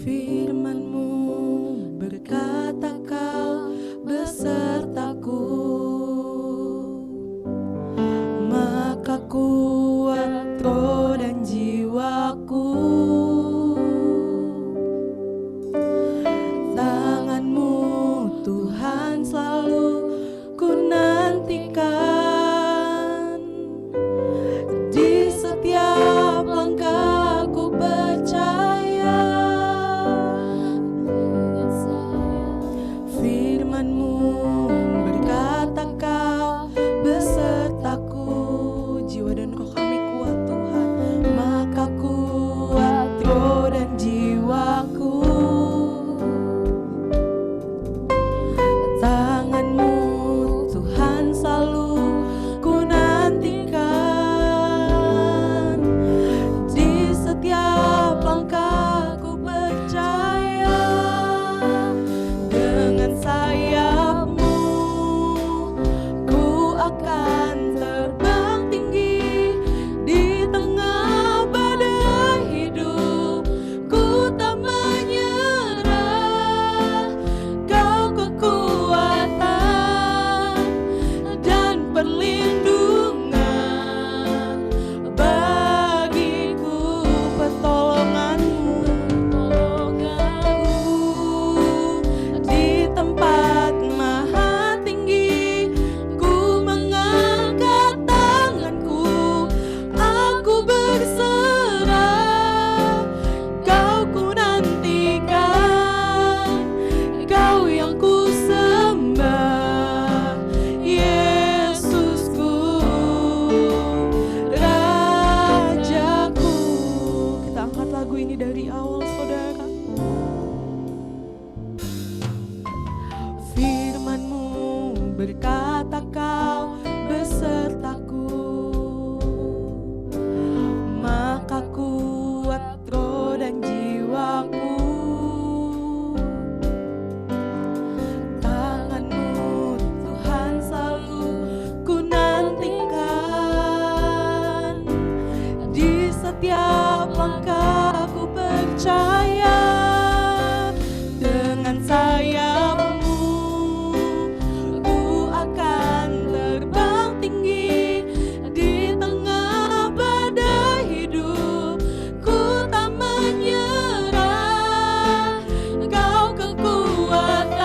Firman-Mu berkata Kau besertaku, maka kuat roh dan jiwaku. Tangan-Mu Tuhan selalu ku nantikan, di setiap langkah ku percaya. Firman-Mu berkata Kau besertaku, jiwa dan roh kami kuat Tuhan, maka kuat roh dan jiwaku. Tangan-Mu Tuhan selalu ku nantikan, di setiap langkah ku percaya. Dengan sayap-Mu ku akan terbang tinggi, di tengah badai hidup ku tak menyerah. Kau kekuatan dan perlindungan bagiku, pertolongan-Mu di tempat maha tinggi. Ku mengangkat tanganku, aku berserah. Kau ku nantikan, Kau yang ku sembah, Yesusku, Rajaku. Kita angkat lagu ini dari awal, saudara. Firman-Mu berkata Kau besertaku, maka kuat roh dan jiwaku. Tangan-Mu Tuhan selalu ku nantikan, di setiap langkah ku percaya. Dengan sayap-Mu ku akan terbang tinggi, di tengah badai hidup ku tak menyerah. Kau kekuatan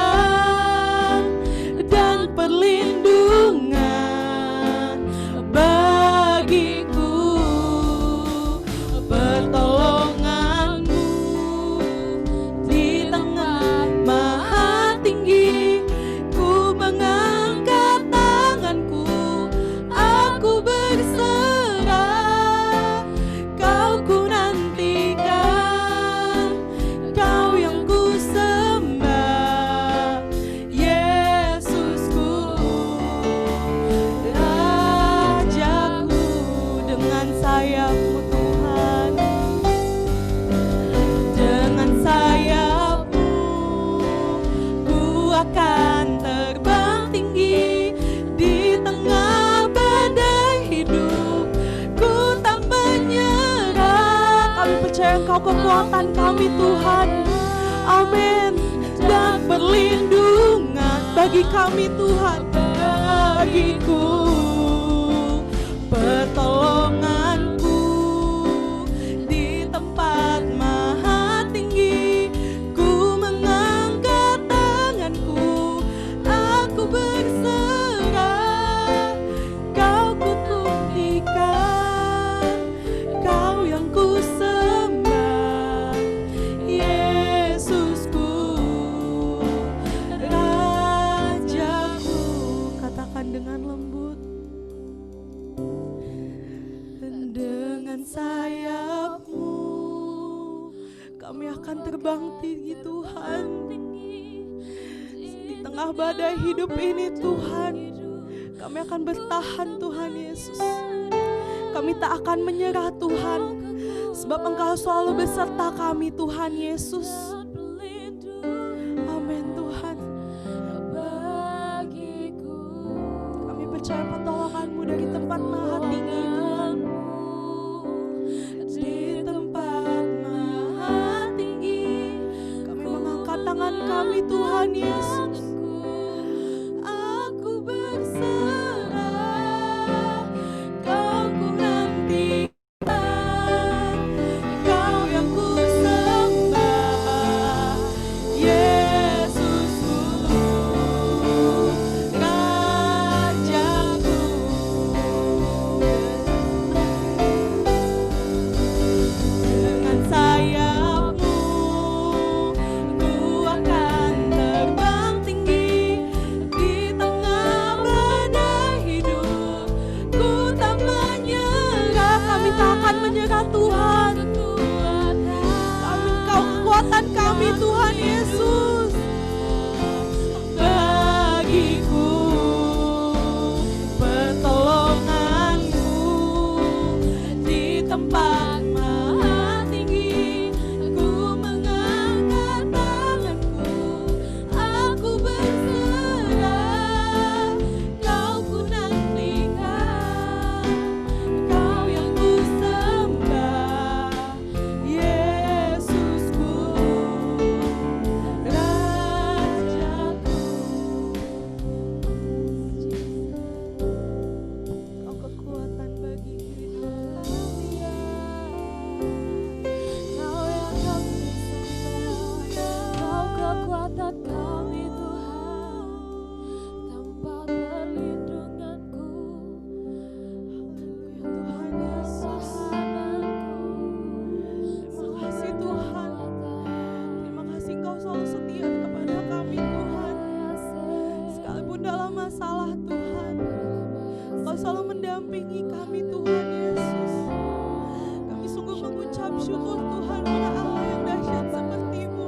dan perlindungan bagiku, pertolongan-Mu di tengah maha tinggi. Ku mengangkat tanganku, aku berserah. Kau ku nantikan, Kau yang ku sembah, Yesusku, Rajaku. Dengan sayap-Mu Tuhan, dengan sayap-Mu ku akan terbang tinggi, di tengah badai hidup ku tak menyerah. Kami percaya Engkau kekuatan kami Tuhan, amin. Dan perlindungan bagi kami Tuhan, bagiku, pertolonganku di tempat maha tinggi. Ku mengangkat tanganku, aku berserah. Kau ku tunggikan, Kau yang ku sembah, Yesusku, Rajaku. Katakan dengan lembut, dengan sayap-Mu kami akan terbang tinggi Tuhan, di tengah badai hidup ini Tuhan. Kami akan bertahan Tuhan Yesus. Kami tak akan menyerah Tuhan, sebab Engkau selalu beserta kami Tuhan Yesus. Amin Tuhan. Kami percaya pertolongan-Mu dari tempat maha tinggi Tuhan. Di tempat maha tinggi Tuhan Yesus. Aku berserah, Kau ku nantikan, Kau yang ku sembah, Yesusku, Rajaku. Dengan sayapmu ku akan terbang tinggi di tengah badai hidup. Ku tak menyerah, kami tak akan menyerah Tuhan. Kau kekuatan kami Tuhan Yesus. Bagiku pertolonganmu di tempat maha tinggi. Ku mengangkat tanganku, aku berserah, Kau ku nantikan, Kau yang ku sembah, Yesusku, Rajaku. Kau kekuatan bagi hidup kami, Kau yang kami sembah, Kau kekuatan kami Tuhan, tempat perlindunganku. Tuhan Yesus, terima kasih Tuhan. Terima kasih Engkau selalu setia kepada kami Tuhan. Sekalipun dalam masalah Tuhan, Engkau selalu mendampingi kami Tuhan Yesus. Kami sungguh mengucap syukur Tuhan pada Allah yang dahsyat seperti-Mu.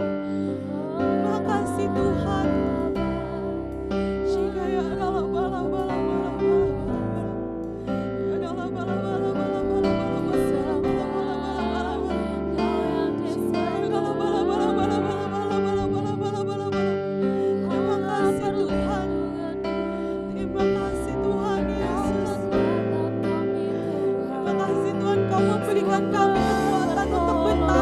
Terima kasih Tuhan. Shikaya rala bala bala bala bala bala. Ya rala bala bala bala bala bala bala bala bala bala. Shikaya rala bala bala bala bala bala bala bala bala bala. Terima kasih Tuhan. Terima kasih Tuhan Yesus. Terima kasih Tuhan Kau memberikan kami kekuatan untuk bertahan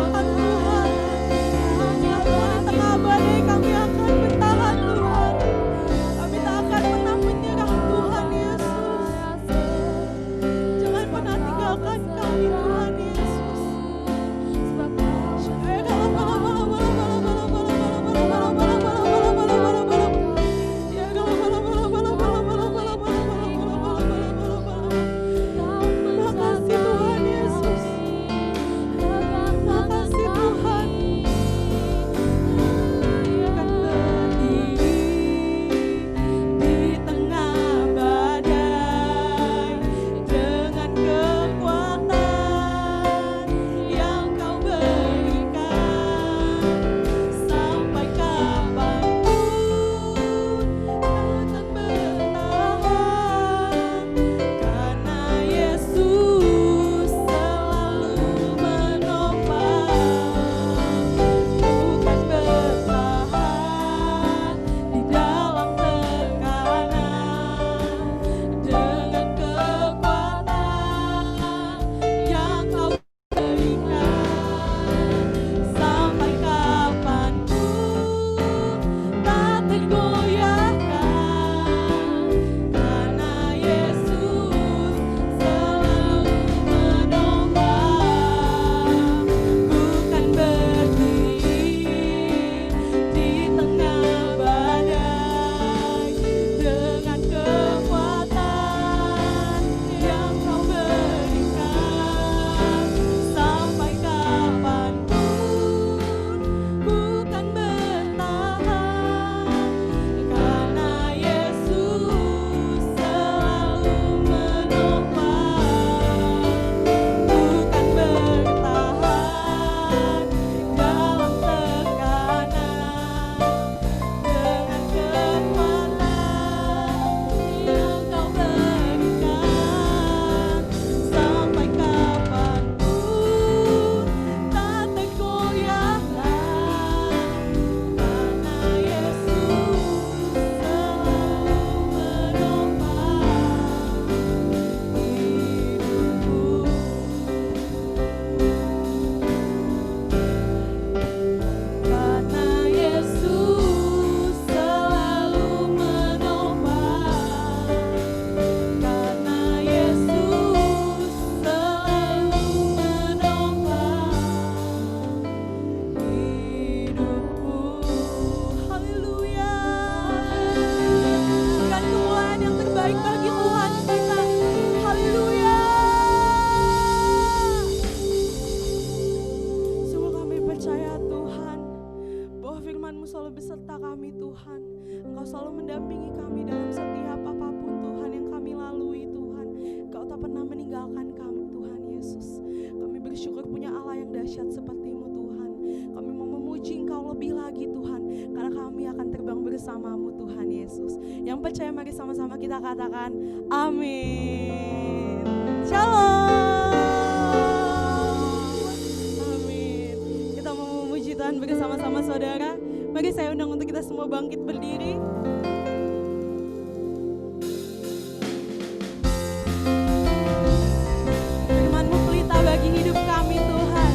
selalu beserta kami Tuhan. Engkau selalu mendampingi kami dalam setiap apapun Tuhan yang kami lalui Tuhan. Engkau tak pernah meninggalkan kami Tuhan Yesus. Kami bersyukur punya Allah yang dahsyat seperti-Mu Tuhan. Kami mau memuji Engkau lebih lagi Tuhan, karena kami akan terbang bersama-Mu Tuhan Yesus. Yang percaya mari sama-sama kita katakan amin. Shalom. Amin. Kita mau memuji Tuhan bersama-sama saudara. Mari saya undang untuk kita semua bangkit berdiri. Firman-Mu pelita bagi hidup kami Tuhan.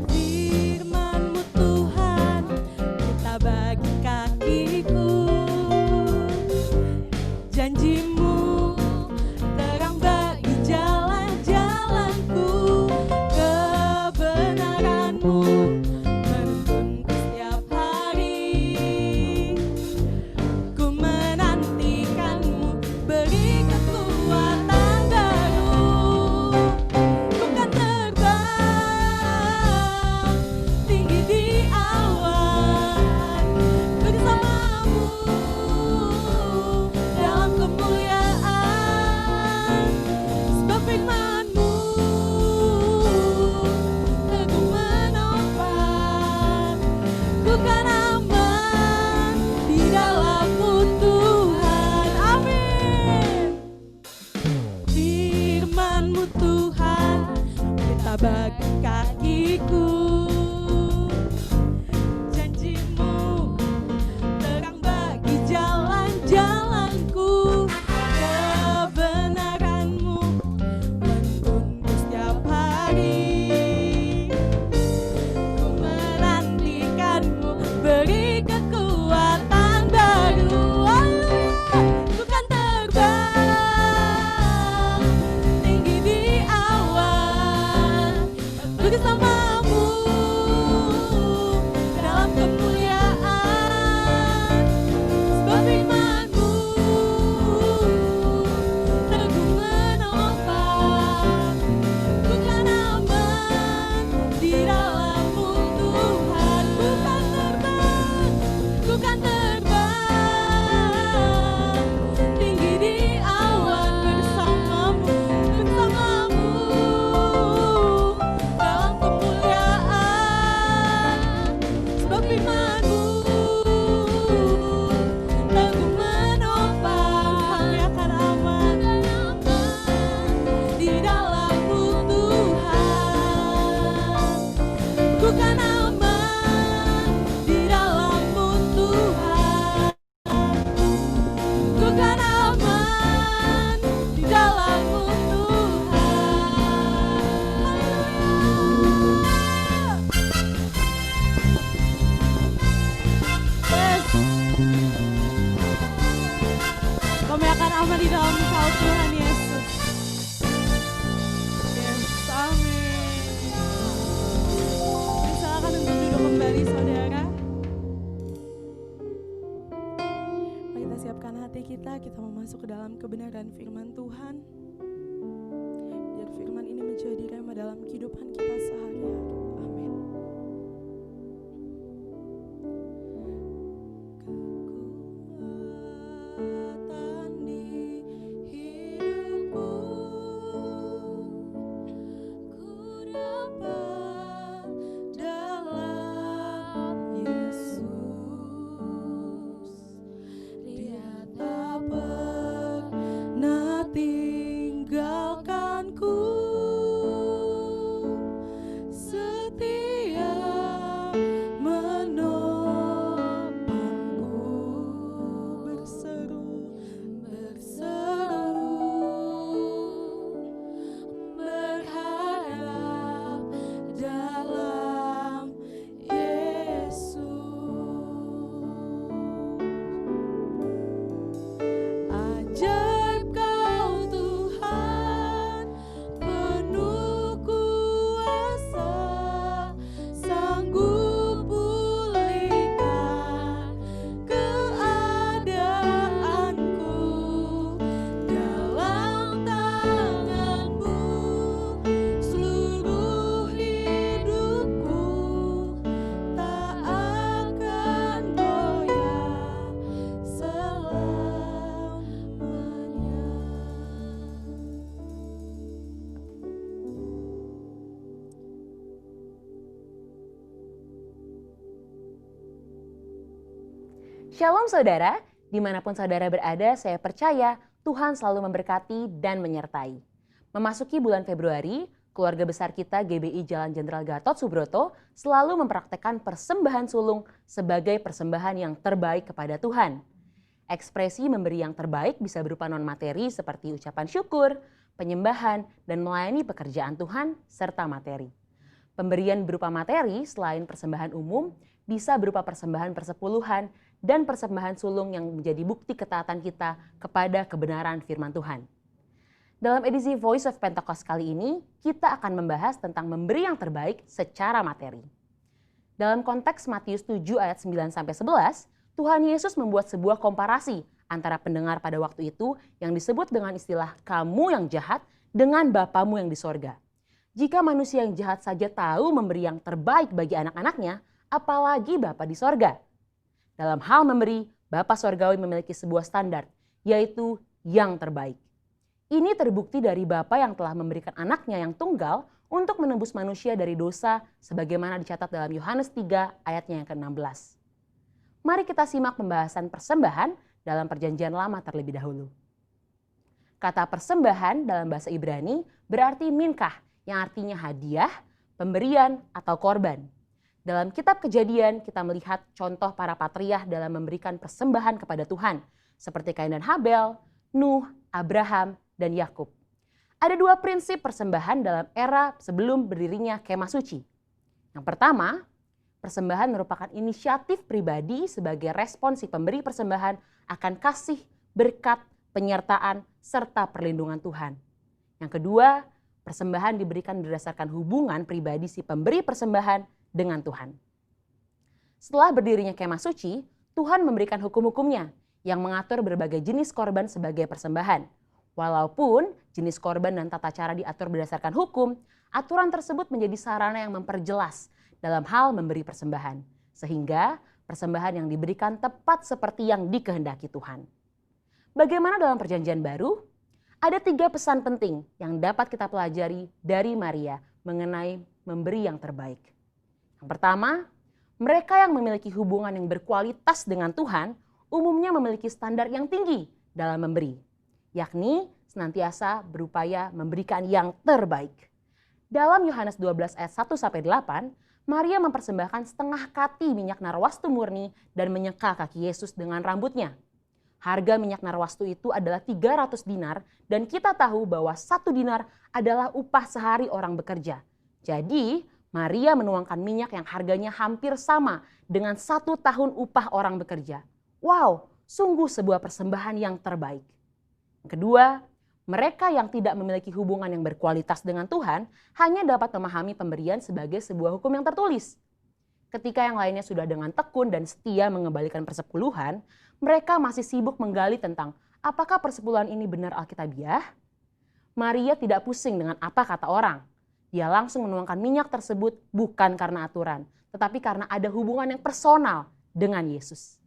Firman-Mu Tuhan pelita bagi kakiku. Janji-Mu terang bagi jalan-jalanku. Kebenaran-Mu menuntunku setiap hari. Ku menantikan-Mu, beri kekuatan baru. Ku kan terbang tinggi di awan bersama-Mu dalam kemuliaan. Sebab firman-Mu teguh menopang. Ku kan aman di dalam-Mu Tuhan. Amin. Firman-Mu Tuhan pelita bagi kakiku. Janji-Mu terang bagi jalan-jalanku. Kebenaran-Mu menuntunku setiap hari. Ku menantikan-Mu, beri kekuatan baru. Haleluya. Ku kan terbang tinggi di awan bersama-Mu dalam kemuliaan. Sebab firman-Mu teguh menopang. Ku kan aman di dalam-Mu Tuhan. Ku kan terbang tinggi di awan bersama-Mu dalam kemuliaan. Sebab firman-Mu teguh menopang. Kami akan aman di dalam-Mu Tuhan. Ku kan aman di dalam-Mu Tuhan. Ku kan aman di dalam-Mu Tuhan. Yes. Kami akan aman di dalam Engkau Tuhan Yesus. Yes, amin. Silakan untuk duduk kembali saudara. Mari kita siapkan hati kita mau masuk ke dalam kebenaran firman Tuhan. Biar firman ini menjadi rema dalam kehidupan kita sehari-hari. Amin. Kekuatan di hidupku, ku dapat dalam Yesus. Dia tak pernah tinggalkanku. Shalom saudara, dimanapun saudara berada, saya percaya Tuhan selalu memberkati dan menyertai. Memasuki bulan Februari, keluarga besar kita GBI Jalan Jenderal Gatot Subroto selalu mempraktekkan persembahan sulung sebagai persembahan yang terbaik kepada Tuhan. Ekspresi memberi yang terbaik bisa berupa non-materi seperti ucapan syukur, penyembahan, dan melayani pekerjaan Tuhan, serta materi. Pemberian berupa materi selain persembahan umum bisa berupa persembahan persepuluhan dan persembahan sulung yang menjadi bukti ketaatan kita kepada kebenaran firman Tuhan. Dalam edisi Voice of Pentecost kali ini, kita akan membahas tentang memberi yang terbaik secara materi. Dalam konteks Matius 7 ayat 9-11, Tuhan Yesus membuat sebuah komparasi antara pendengar pada waktu itu yang disebut dengan istilah kamu yang jahat dengan Bapamu yang di sorga. Jika manusia yang jahat saja tahu memberi yang terbaik bagi anak-anaknya, apalagi Bapa di sorga. Dalam hal memberi, Bapa Sorgawi memiliki sebuah standar, yaitu yang terbaik. Ini terbukti dari Bapa yang telah memberikan anaknya yang tunggal untuk menebus manusia dari dosa sebagaimana dicatat dalam Yohanes 3 ayatnya yang ke-16. Mari kita simak pembahasan persembahan dalam Perjanjian Lama terlebih dahulu. Kata persembahan dalam bahasa Ibrani berarti minkah, yang artinya hadiah, pemberian, atau korban. Dalam kitab Kejadian, kita melihat contoh para patriarh dalam memberikan persembahan kepada Tuhan, seperti Kain dan Habel, Nuh, Abraham, dan Yakub. Ada dua prinsip persembahan dalam era sebelum berdirinya kemah suci. Yang pertama, persembahan merupakan inisiatif pribadi sebagai respon si pemberi persembahan akan kasih, berkat, penyertaan, serta perlindungan Tuhan. Yang kedua, persembahan diberikan berdasarkan hubungan pribadi si pemberi persembahan dengan Tuhan. Setelah berdirinya kemah suci, Tuhan memberikan hukum-hukumnya yang mengatur berbagai jenis korban sebagai persembahan. Walaupun jenis korban dan tata cara diatur berdasarkan hukum, aturan tersebut menjadi sarana yang memperjelas dalam hal memberi persembahan. Sehingga persembahan yang diberikan tepat seperti yang dikehendaki Tuhan. Bagaimana dalam Perjanjian Baru? Ada 3 pesan penting yang dapat kita pelajari dari Maria mengenai memberi yang terbaik. Yang pertama, mereka yang memiliki hubungan yang berkualitas dengan Tuhan umumnya memiliki standar yang tinggi dalam memberi, yakni senantiasa berupaya memberikan yang terbaik. Dalam Yohanes 12 ayat 1-8, Maria mempersembahkan setengah kati minyak narwastu murni dan menyeka kaki Yesus dengan rambutnya. Harga minyak narwastu itu adalah 300 dinar dan kita tahu bahwa 1 dinar adalah upah sehari orang bekerja. Jadi, Maria menuangkan minyak yang harganya hampir sama dengan 1 tahun upah orang bekerja. Wow, sungguh sebuah persembahan yang terbaik. Yang kedua, mereka yang tidak memiliki hubungan yang berkualitas dengan Tuhan hanya dapat memahami pemberian sebagai sebuah hukum yang tertulis. Ketika yang lainnya sudah dengan tekun dan setia mengembalikan persepuluhan, mereka masih sibuk menggali tentang apakah persepuluhan ini benar alkitabiah. Maria tidak pusing dengan apa kata orang. Dia langsung menuangkan minyak tersebut bukan karena aturan, tetapi karena ada hubungan yang personal dengan Yesus.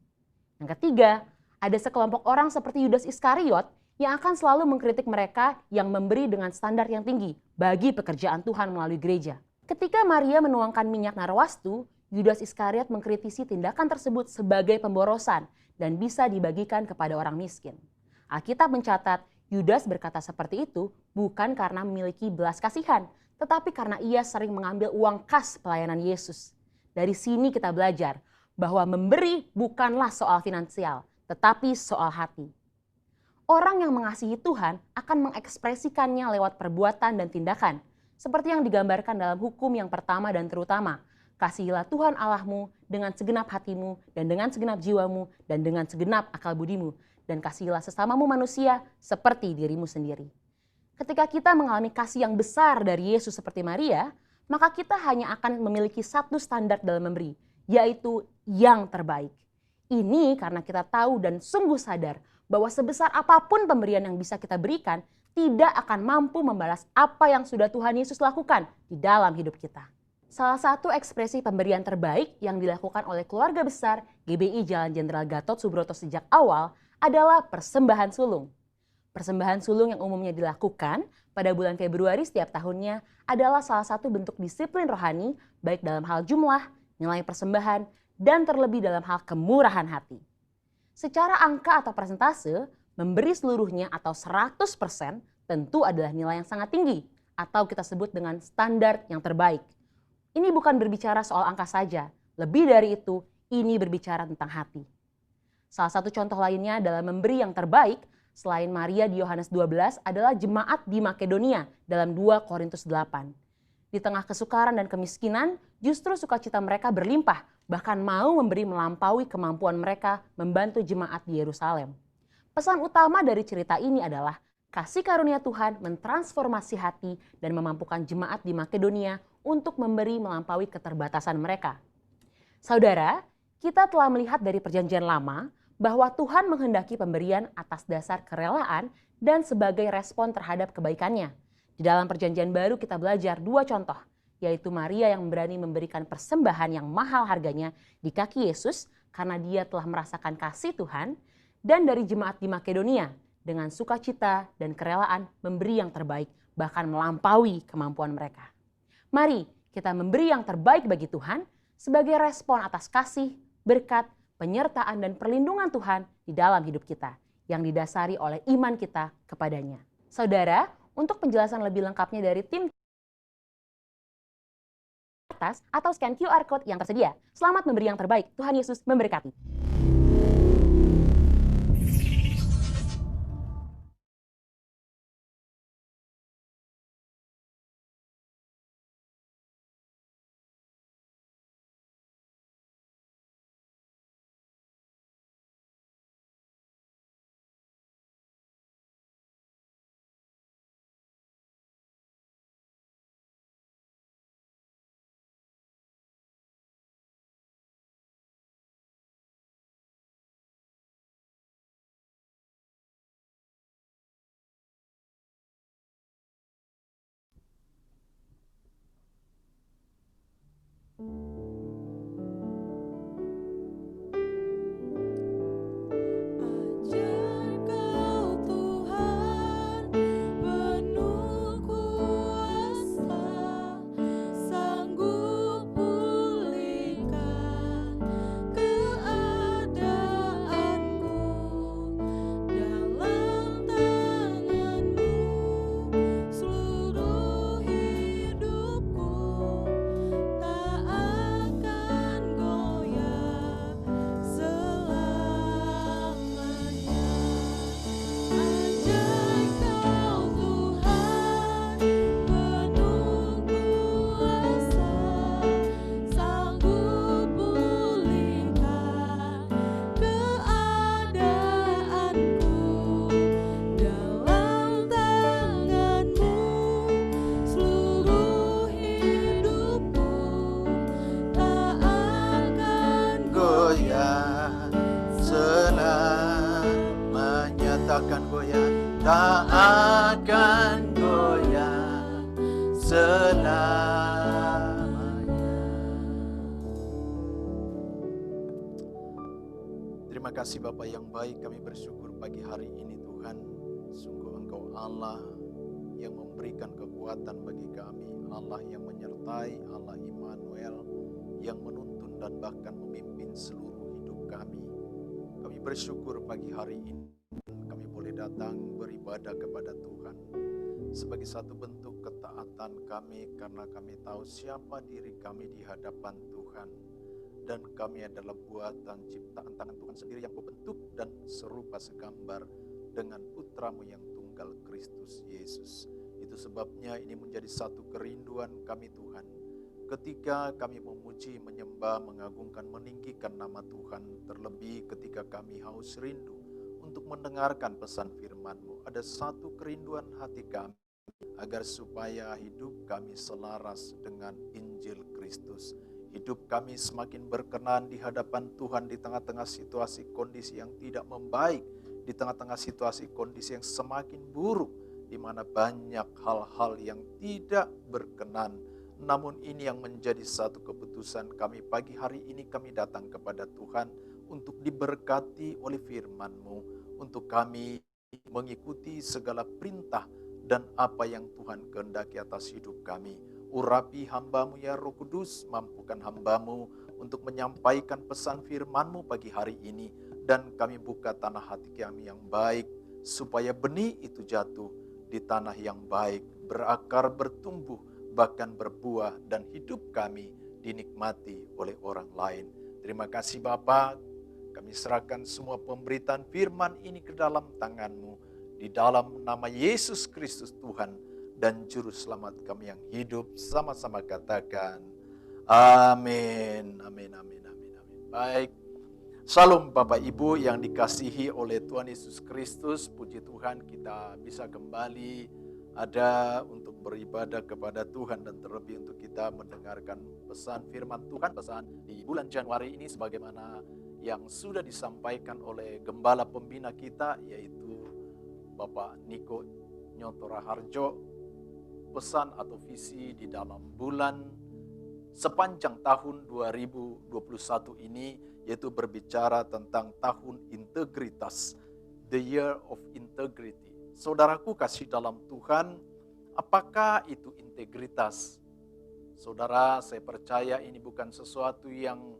Yang ketiga, ada sekelompok orang seperti Yudas Iskariot yang akan selalu mengkritik mereka yang memberi dengan standar yang tinggi bagi pekerjaan Tuhan melalui gereja. Ketika Maria menuangkan minyak narwastu, Yudas Iskariot mengkritisi tindakan tersebut sebagai pemborosan dan bisa dibagikan kepada orang miskin. Alkitab mencatat Yudas berkata seperti itu bukan karena memiliki belas kasihan, tetapi karena ia sering mengambil uang kas pelayanan Yesus. Dari sini kita belajar bahwa memberi bukanlah soal finansial, tetapi soal hati. Orang yang mengasihi Tuhan akan mengekspresikannya lewat perbuatan dan tindakan, seperti yang digambarkan dalam hukum yang pertama dan terutama. Kasihilah Tuhan Allahmu dengan segenap hatimu dan dengan segenap jiwamu dan dengan segenap akal budimu, dan kasihilah sesamamu manusia seperti dirimu sendiri. Ketika kita mengalami kasih yang besar dari Yesus seperti Maria, maka kita hanya akan memiliki satu standar dalam memberi, yaitu yang terbaik. Ini karena kita tahu dan sungguh sadar bahwa sebesar apapun pemberian yang bisa kita berikan, tidak akan mampu membalas apa yang sudah Tuhan Yesus lakukan di dalam hidup kita. Salah satu ekspresi pemberian terbaik yang dilakukan oleh keluarga besar GBI Jalan Jenderal Gatot Subroto sejak awal adalah persembahan sulung. Persembahan sulung yang umumnya dilakukan pada bulan Februari setiap tahunnya adalah salah satu bentuk disiplin rohani baik dalam hal jumlah, nilai persembahan, dan terlebih dalam hal kemurahan hati. Secara angka atau persentase, memberi seluruhnya atau 100% tentu adalah nilai yang sangat tinggi atau kita sebut dengan standar yang terbaik. Ini bukan berbicara soal angka saja, lebih dari itu, ini berbicara tentang hati. Salah satu contoh lainnya dalam memberi yang terbaik selain Maria di Yohanes 12 adalah jemaat di Makedonia dalam 2 Korintus 8. Di tengah kesukaran dan kemiskinan, justru sukacita mereka berlimpah, bahkan mau memberi melampaui kemampuan mereka membantu jemaat di Yerusalem. Pesan utama dari cerita ini adalah kasih karunia Tuhan mentransformasi hati dan memampukan jemaat di Makedonia untuk memberi melampaui keterbatasan mereka. Saudara, kita telah melihat dari Perjanjian Lama bahwa Tuhan menghendaki pemberian atas dasar kerelaan dan sebagai respon terhadap kebaikannya. Di dalam Perjanjian Baru kita belajar 2 contoh, yaitu Maria yang berani memberikan persembahan yang mahal harganya di kaki Yesus karena dia telah merasakan kasih Tuhan, dan dari jemaat di Makedonia dengan sukacita dan kerelaan memberi yang terbaik, bahkan melampaui kemampuan mereka. Mari kita memberi yang terbaik bagi Tuhan sebagai respon atas kasih, berkat, penyertaan dan perlindungan Tuhan di dalam hidup kita yang didasari oleh iman kita kepadanya. Saudara, untuk penjelasan lebih lengkapnya dari tim atas atau scan QR Code yang tersedia. Selamat memberi yang terbaik. Tuhan Yesus memberkati. Ajar Kau Tuhan penuh kuasa, sanggup pulihkan keadaanku, dalam tangan-Mu seluruh hidupku tak akan goyah selamanya. Ajar Kau Tuhan penuh kuasa, sanggup pulihkan keadaanku, dalam tangan-Mu seluruh hidupku tak akan goyah selamanya, takkan goyah, tak akan goyah selamanya. Terima kasih Bapa yang baik, kami bersyukur pagi hari ini Tuhan. Sungguh Engkau Allah yang memberikan kekuatan bagi kami, Allah yang menyertai, Allah Immanuel yang menuntun dan bahkan memimpin seluruh hidup kami. Kami bersyukur pagi hari ini kami boleh datang beribadah kepada Tuhan sebagai satu bentuk ketaatan kami, karena kami tahu siapa diri kami di hadapan Tuhan, dan kami adalah buatan ciptaan tangan Tuhan sendiri yang Kau bentuk dan serupa segambar dengan Putra-Mu yang tunggal, Kristus Yesus. Itu sebabnya ini menjadi satu kerinduan kami Tuhan, ketika kami memuji, menyembah, mengagungkan, meninggikan nama Tuhan, terlebih ketika kami haus rindu untuk mendengarkan pesan firman-Mu. Ada satu kerinduan hati kami, agar supaya hidup kami selaras dengan Injil Kristus. Hidup kami semakin berkenan di hadapan Tuhan di tengah-tengah situasi kondisi yang tidak membaik, di tengah-tengah situasi kondisi yang semakin buruk, di mana banyak hal-hal yang tidak berkenan. Namun ini yang menjadi satu keputusan kami pagi hari ini, kami datang kepada Tuhan untuk diberkati oleh firman-Mu, untuk kami mengikuti segala perintah dan apa yang Tuhan kehendaki atas hidup kami. Urapi hamba-Mu ya Roh Kudus, mampukan hamba-Mu untuk menyampaikan pesan firman-Mu pagi hari ini, dan kami buka tanah hati kami yang baik, supaya benih itu jatuh di tanah yang baik, berakar, bertumbuh, bahkan berbuah, dan hidup kami dinikmati oleh orang lain. Terima kasih Bapa, kami serahkan semua pemberitaan firman ini ke dalam tangan-Mu, di dalam nama Yesus Kristus Tuhan dan Juru Selamat kami yang hidup. Sama-sama katakan, amin, amin, amin, amin, amin. Baik, Salam Bapak Ibu yang dikasihi oleh Tuhan Yesus Kristus. Puji Tuhan kita bisa kembali ada untuk beribadah kepada Tuhan, dan terlebih untuk kita mendengarkan pesan firman Tuhan, pesan di bulan Januari ini sebagaimana yang sudah disampaikan oleh Gembala Pembina kita, yaitu Bapak Niko Nyotora Harjo. Pesan atau visi di dalam bulan sepanjang tahun 2021 ini, yaitu berbicara tentang tahun integritas, the year of integrity. Saudaraku kasih dalam Tuhan, apakah itu integritas? Saudara, saya percaya ini bukan sesuatu yang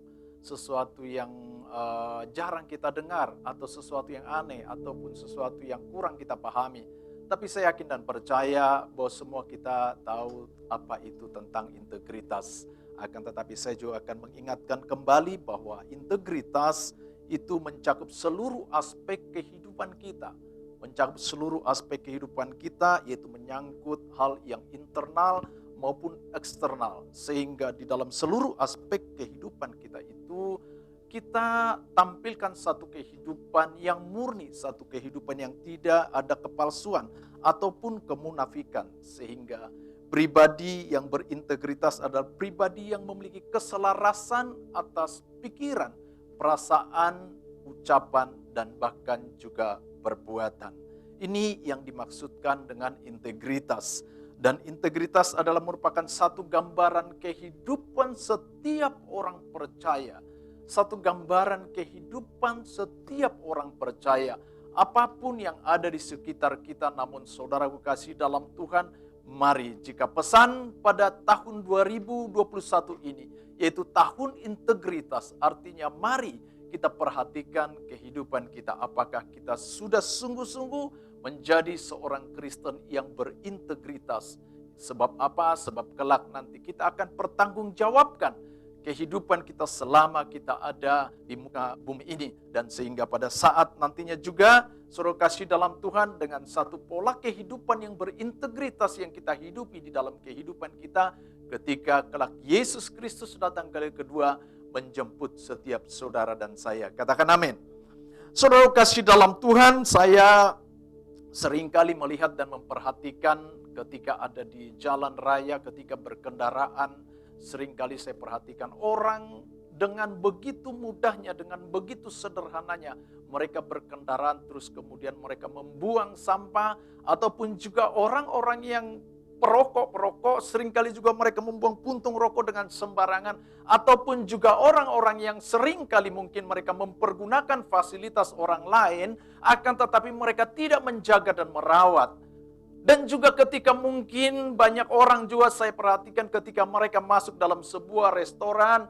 jarang kita dengar, atau sesuatu yang aneh, ataupun sesuatu yang kurang kita pahami. Tapi saya yakin dan percaya bahwa semua kita tahu apa itu tentang integritas. Akan tetapi saya juga akan mengingatkan kembali bahwa integritas itu mencakup seluruh aspek kehidupan kita. Mencakup seluruh aspek kehidupan kita, yaitu menyangkut hal yang internal maupun eksternal. Sehingga di dalam seluruh aspek kehidupan kita itu, kita tampilkan satu kehidupan yang murni, satu kehidupan yang tidak ada kepalsuan ataupun kemunafikan. Sehingga pribadi yang berintegritas adalah pribadi yang memiliki keselarasan atas pikiran, perasaan, ucapan, dan bahkan juga perbuatan. Ini yang dimaksudkan dengan integritas. Dan integritas adalah merupakan satu gambaran kehidupan setiap orang percaya. Satu gambaran kehidupan setiap orang percaya. Apapun yang ada di sekitar kita, namun saudaraku kasih dalam Tuhan, mari jika pesan pada tahun 2021 ini, yaitu tahun integritas, artinya mari kita perhatikan kehidupan kita. Apakah kita sudah sungguh-sungguh menjadi seorang Kristen yang berintegritas? Sebab apa? Sebab kelak nanti kita akan pertanggungjawabkan kehidupan kita selama kita ada di muka bumi ini. Dan sehingga pada saat nantinya juga, saudara kasih dalam Tuhan, dengan satu pola kehidupan yang berintegritas yang kita hidupi di dalam kehidupan kita, ketika kelak Yesus Kristus datang kali kedua, menjemput setiap saudara dan saya. Katakan amin. Saudara kasih dalam Tuhan, saya seringkali melihat dan memperhatikan ketika ada di jalan raya, ketika berkendaraan, seringkali saya perhatikan orang dengan begitu mudahnya, dengan begitu sederhananya, mereka berkendaraan terus kemudian mereka membuang sampah, ataupun juga orang-orang yang perokok, seringkali juga mereka membuang puntung rokok dengan sembarangan, ataupun juga orang-orang yang seringkali mungkin mereka mempergunakan fasilitas orang lain, akan tetapi mereka tidak menjaga dan merawat. Dan juga ketika mungkin banyak orang juga saya perhatikan ketika mereka masuk dalam sebuah restoran,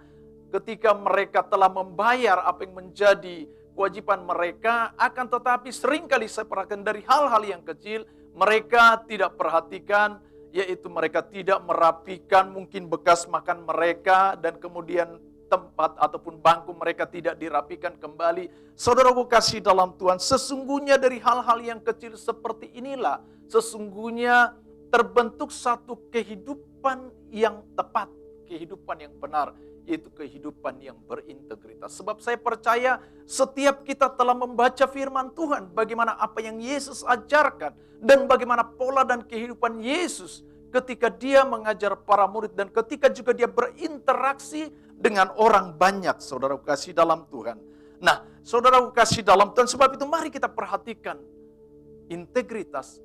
ketika mereka telah membayar apa yang menjadi kewajiban mereka, akan tetapi seringkali saya perhatikan dari hal-hal yang kecil, mereka tidak perhatikan, yaitu mereka tidak merapikan mungkin bekas makan mereka, dan kemudian tempat ataupun bangku mereka tidak dirapikan kembali. Saudaraku kasih dalam Tuhan, sesungguhnya dari hal-hal yang kecil seperti inilah sesungguhnya terbentuk satu kehidupan yang tepat, kehidupan yang benar, yaitu kehidupan yang berintegritas. Sebab saya percaya setiap kita telah membaca firman Tuhan, bagaimana apa yang Yesus ajarkan, dan bagaimana pola dan kehidupan Yesus ketika dia mengajar para murid, dan ketika juga dia berinteraksi dengan orang banyak, saudaraku kasih dalam Tuhan. Nah, saudaraku kasih dalam Tuhan, sebab itu mari kita perhatikan integritas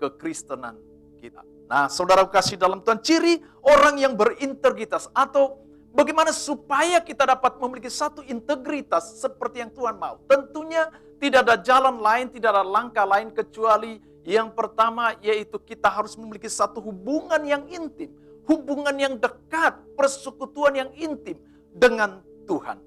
kekristenan kita. Nah, saudaraku kasih dalam Tuhan, ciri orang yang berintegritas, atau bagaimana supaya kita dapat memiliki satu integritas seperti yang Tuhan mau. Tentunya tidak ada jalan lain, tidak ada langkah lain kecuali yang pertama, yaitu kita harus memiliki satu hubungan yang intim, hubungan yang dekat, persekutuan yang intim dengan Tuhan.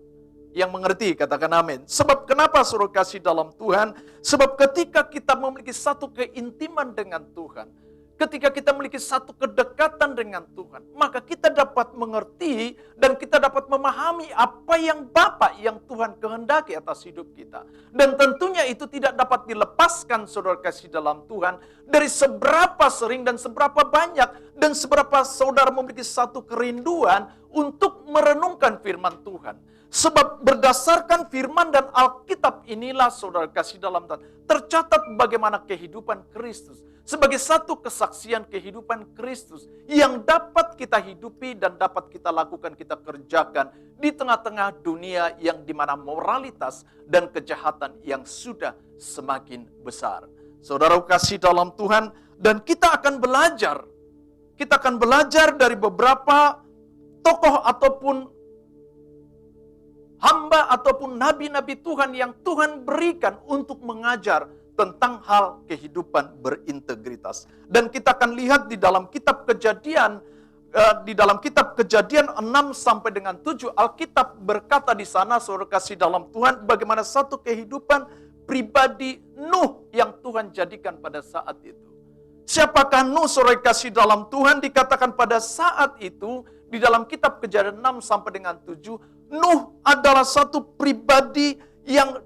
yang mengerti, katakan amin. Sebab kenapa saudara kasih dalam Tuhan? Sebab ketika kita memiliki satu keintiman dengan Tuhan, ketika kita memiliki satu kedekatan dengan Tuhan, maka kita dapat mengerti dan kita dapat memahami apa yang Bapa yang Tuhan kehendaki atas hidup kita. Dan tentunya itu tidak dapat dilepaskan saudara kasih dalam Tuhan dari seberapa sering dan seberapa banyak dan seberapa saudara memiliki satu kerinduan untuk merenungkan firman Tuhan. Sebab berdasarkan firman dan Alkitab inilah saudara kasih dalam Tuhan, tercatat bagaimana kehidupan Kristus sebagai satu kesaksian kehidupan Kristus yang dapat kita hidupi dan dapat kita lakukan, kita kerjakan di tengah-tengah dunia yang dimana moralitas dan kejahatan yang sudah semakin besar. Saudara kasih dalam Tuhan, dan kita akan belajar dari beberapa tokoh ataupun hamba ataupun nabi-nabi Tuhan yang Tuhan berikan untuk mengajar tentang hal kehidupan berintegritas. Dan kita akan lihat di dalam kitab Kejadian, di dalam kitab Kejadian 6 sampai dengan 7, Alkitab berkata di sana, saudara kasih dalam Tuhan, bagaimana satu kehidupan pribadi Nuh yang Tuhan jadikan pada saat itu. Siapakah Nuh, saudara kasih dalam Tuhan? Dikatakan pada saat itu, di dalam kitab Kejadian 6 sampai dengan 7, Nuh adalah satu pribadi yang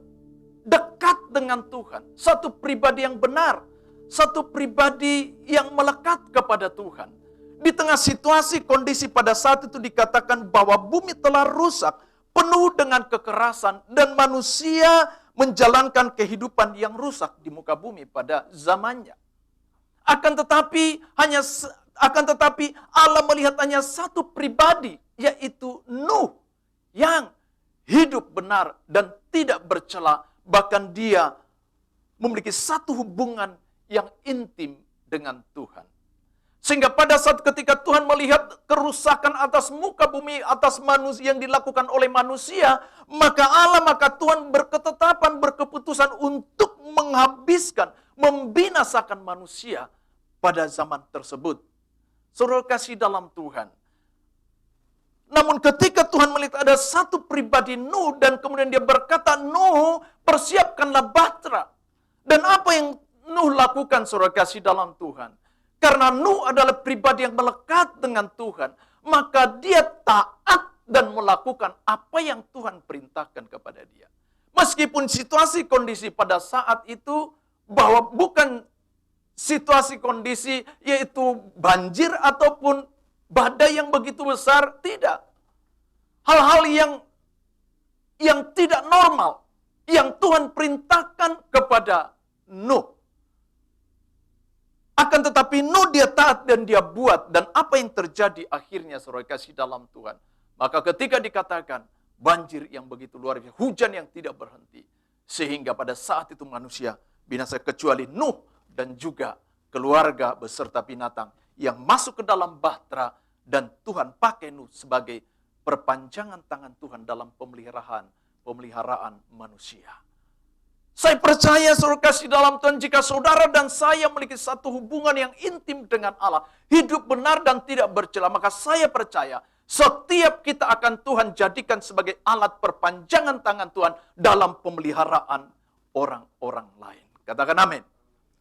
dekat dengan Tuhan. Satu pribadi yang benar. Satu pribadi yang melekat kepada Tuhan. Di tengah situasi kondisi pada saat itu dikatakan bahwa bumi telah rusak, penuh dengan kekerasan, dan manusia menjalankan kehidupan yang rusak di muka bumi pada zamannya. Akan tetapi Allah melihat hanya satu pribadi, yaitu Nuh, yang hidup benar dan tidak bercela, bahkan dia memiliki satu hubungan yang intim dengan Tuhan. Sehingga pada saat ketika Tuhan melihat kerusakan atas muka bumi, atas manusia yang dilakukan oleh manusia, maka Tuhan berketetapan, berkeputusan untuk menghabiskan, membinasakan manusia pada zaman tersebut. Saudara kasih dalam Tuhan. Namun ketika Tuhan melihat ada satu pribadi Nuh dan kemudian dia berkata, Nuh, persiapkanlah bahtera. Dan apa yang Nuh lakukan, saudara kasih dalam Tuhan? Karena Nuh adalah pribadi yang melekat dengan Tuhan, maka dia taat dan melakukan apa yang Tuhan perintahkan kepada dia. Meskipun situasi kondisi pada saat itu bahwa bukan situasi kondisi yaitu banjir ataupun badai yang begitu besar, tidak. Hal-hal yang tidak normal, yang Tuhan perintahkan kepada Nuh. Akan tetapi Nuh dia taat dan dia buat. Dan apa yang terjadi akhirnya, saudara kasih dalam Tuhan. Maka ketika dikatakan banjir yang begitu luar biasa, hujan yang tidak berhenti. Sehingga pada saat itu manusia binasa, kecuali Nuh dan juga keluarga beserta binatang yang masuk ke dalam bahtera. Dan Tuhan pakai Nuh sebagai perpanjangan tangan Tuhan dalam pemeliharaan manusia. Saya percaya, saudara kasih dalam Tuhan, jika saudara dan saya memiliki satu hubungan yang intim dengan Allah, hidup benar dan tidak bercela, maka saya percaya setiap kita akan Tuhan jadikan sebagai alat perpanjangan tangan Tuhan dalam pemeliharaan orang-orang lain. Katakan amin.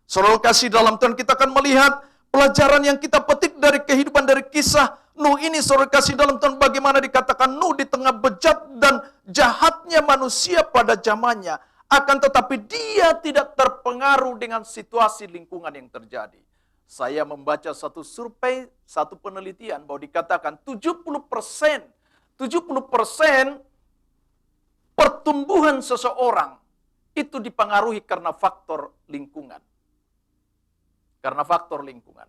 Saudara kasih dalam Tuhan, kita akan melihat pelajaran yang kita petik dari kehidupan dari kisah Nuh ini, saudara kasih dalam Tuhan, bagaimana dikatakan Nuh di tengah bejat dan jahatnya manusia pada zamannya. Akan tetapi dia tidak terpengaruh dengan situasi lingkungan yang terjadi. Saya membaca satu survei, satu penelitian bahwa dikatakan 70% pertumbuhan seseorang itu dipengaruhi karena faktor lingkungan. Karena faktor lingkungan.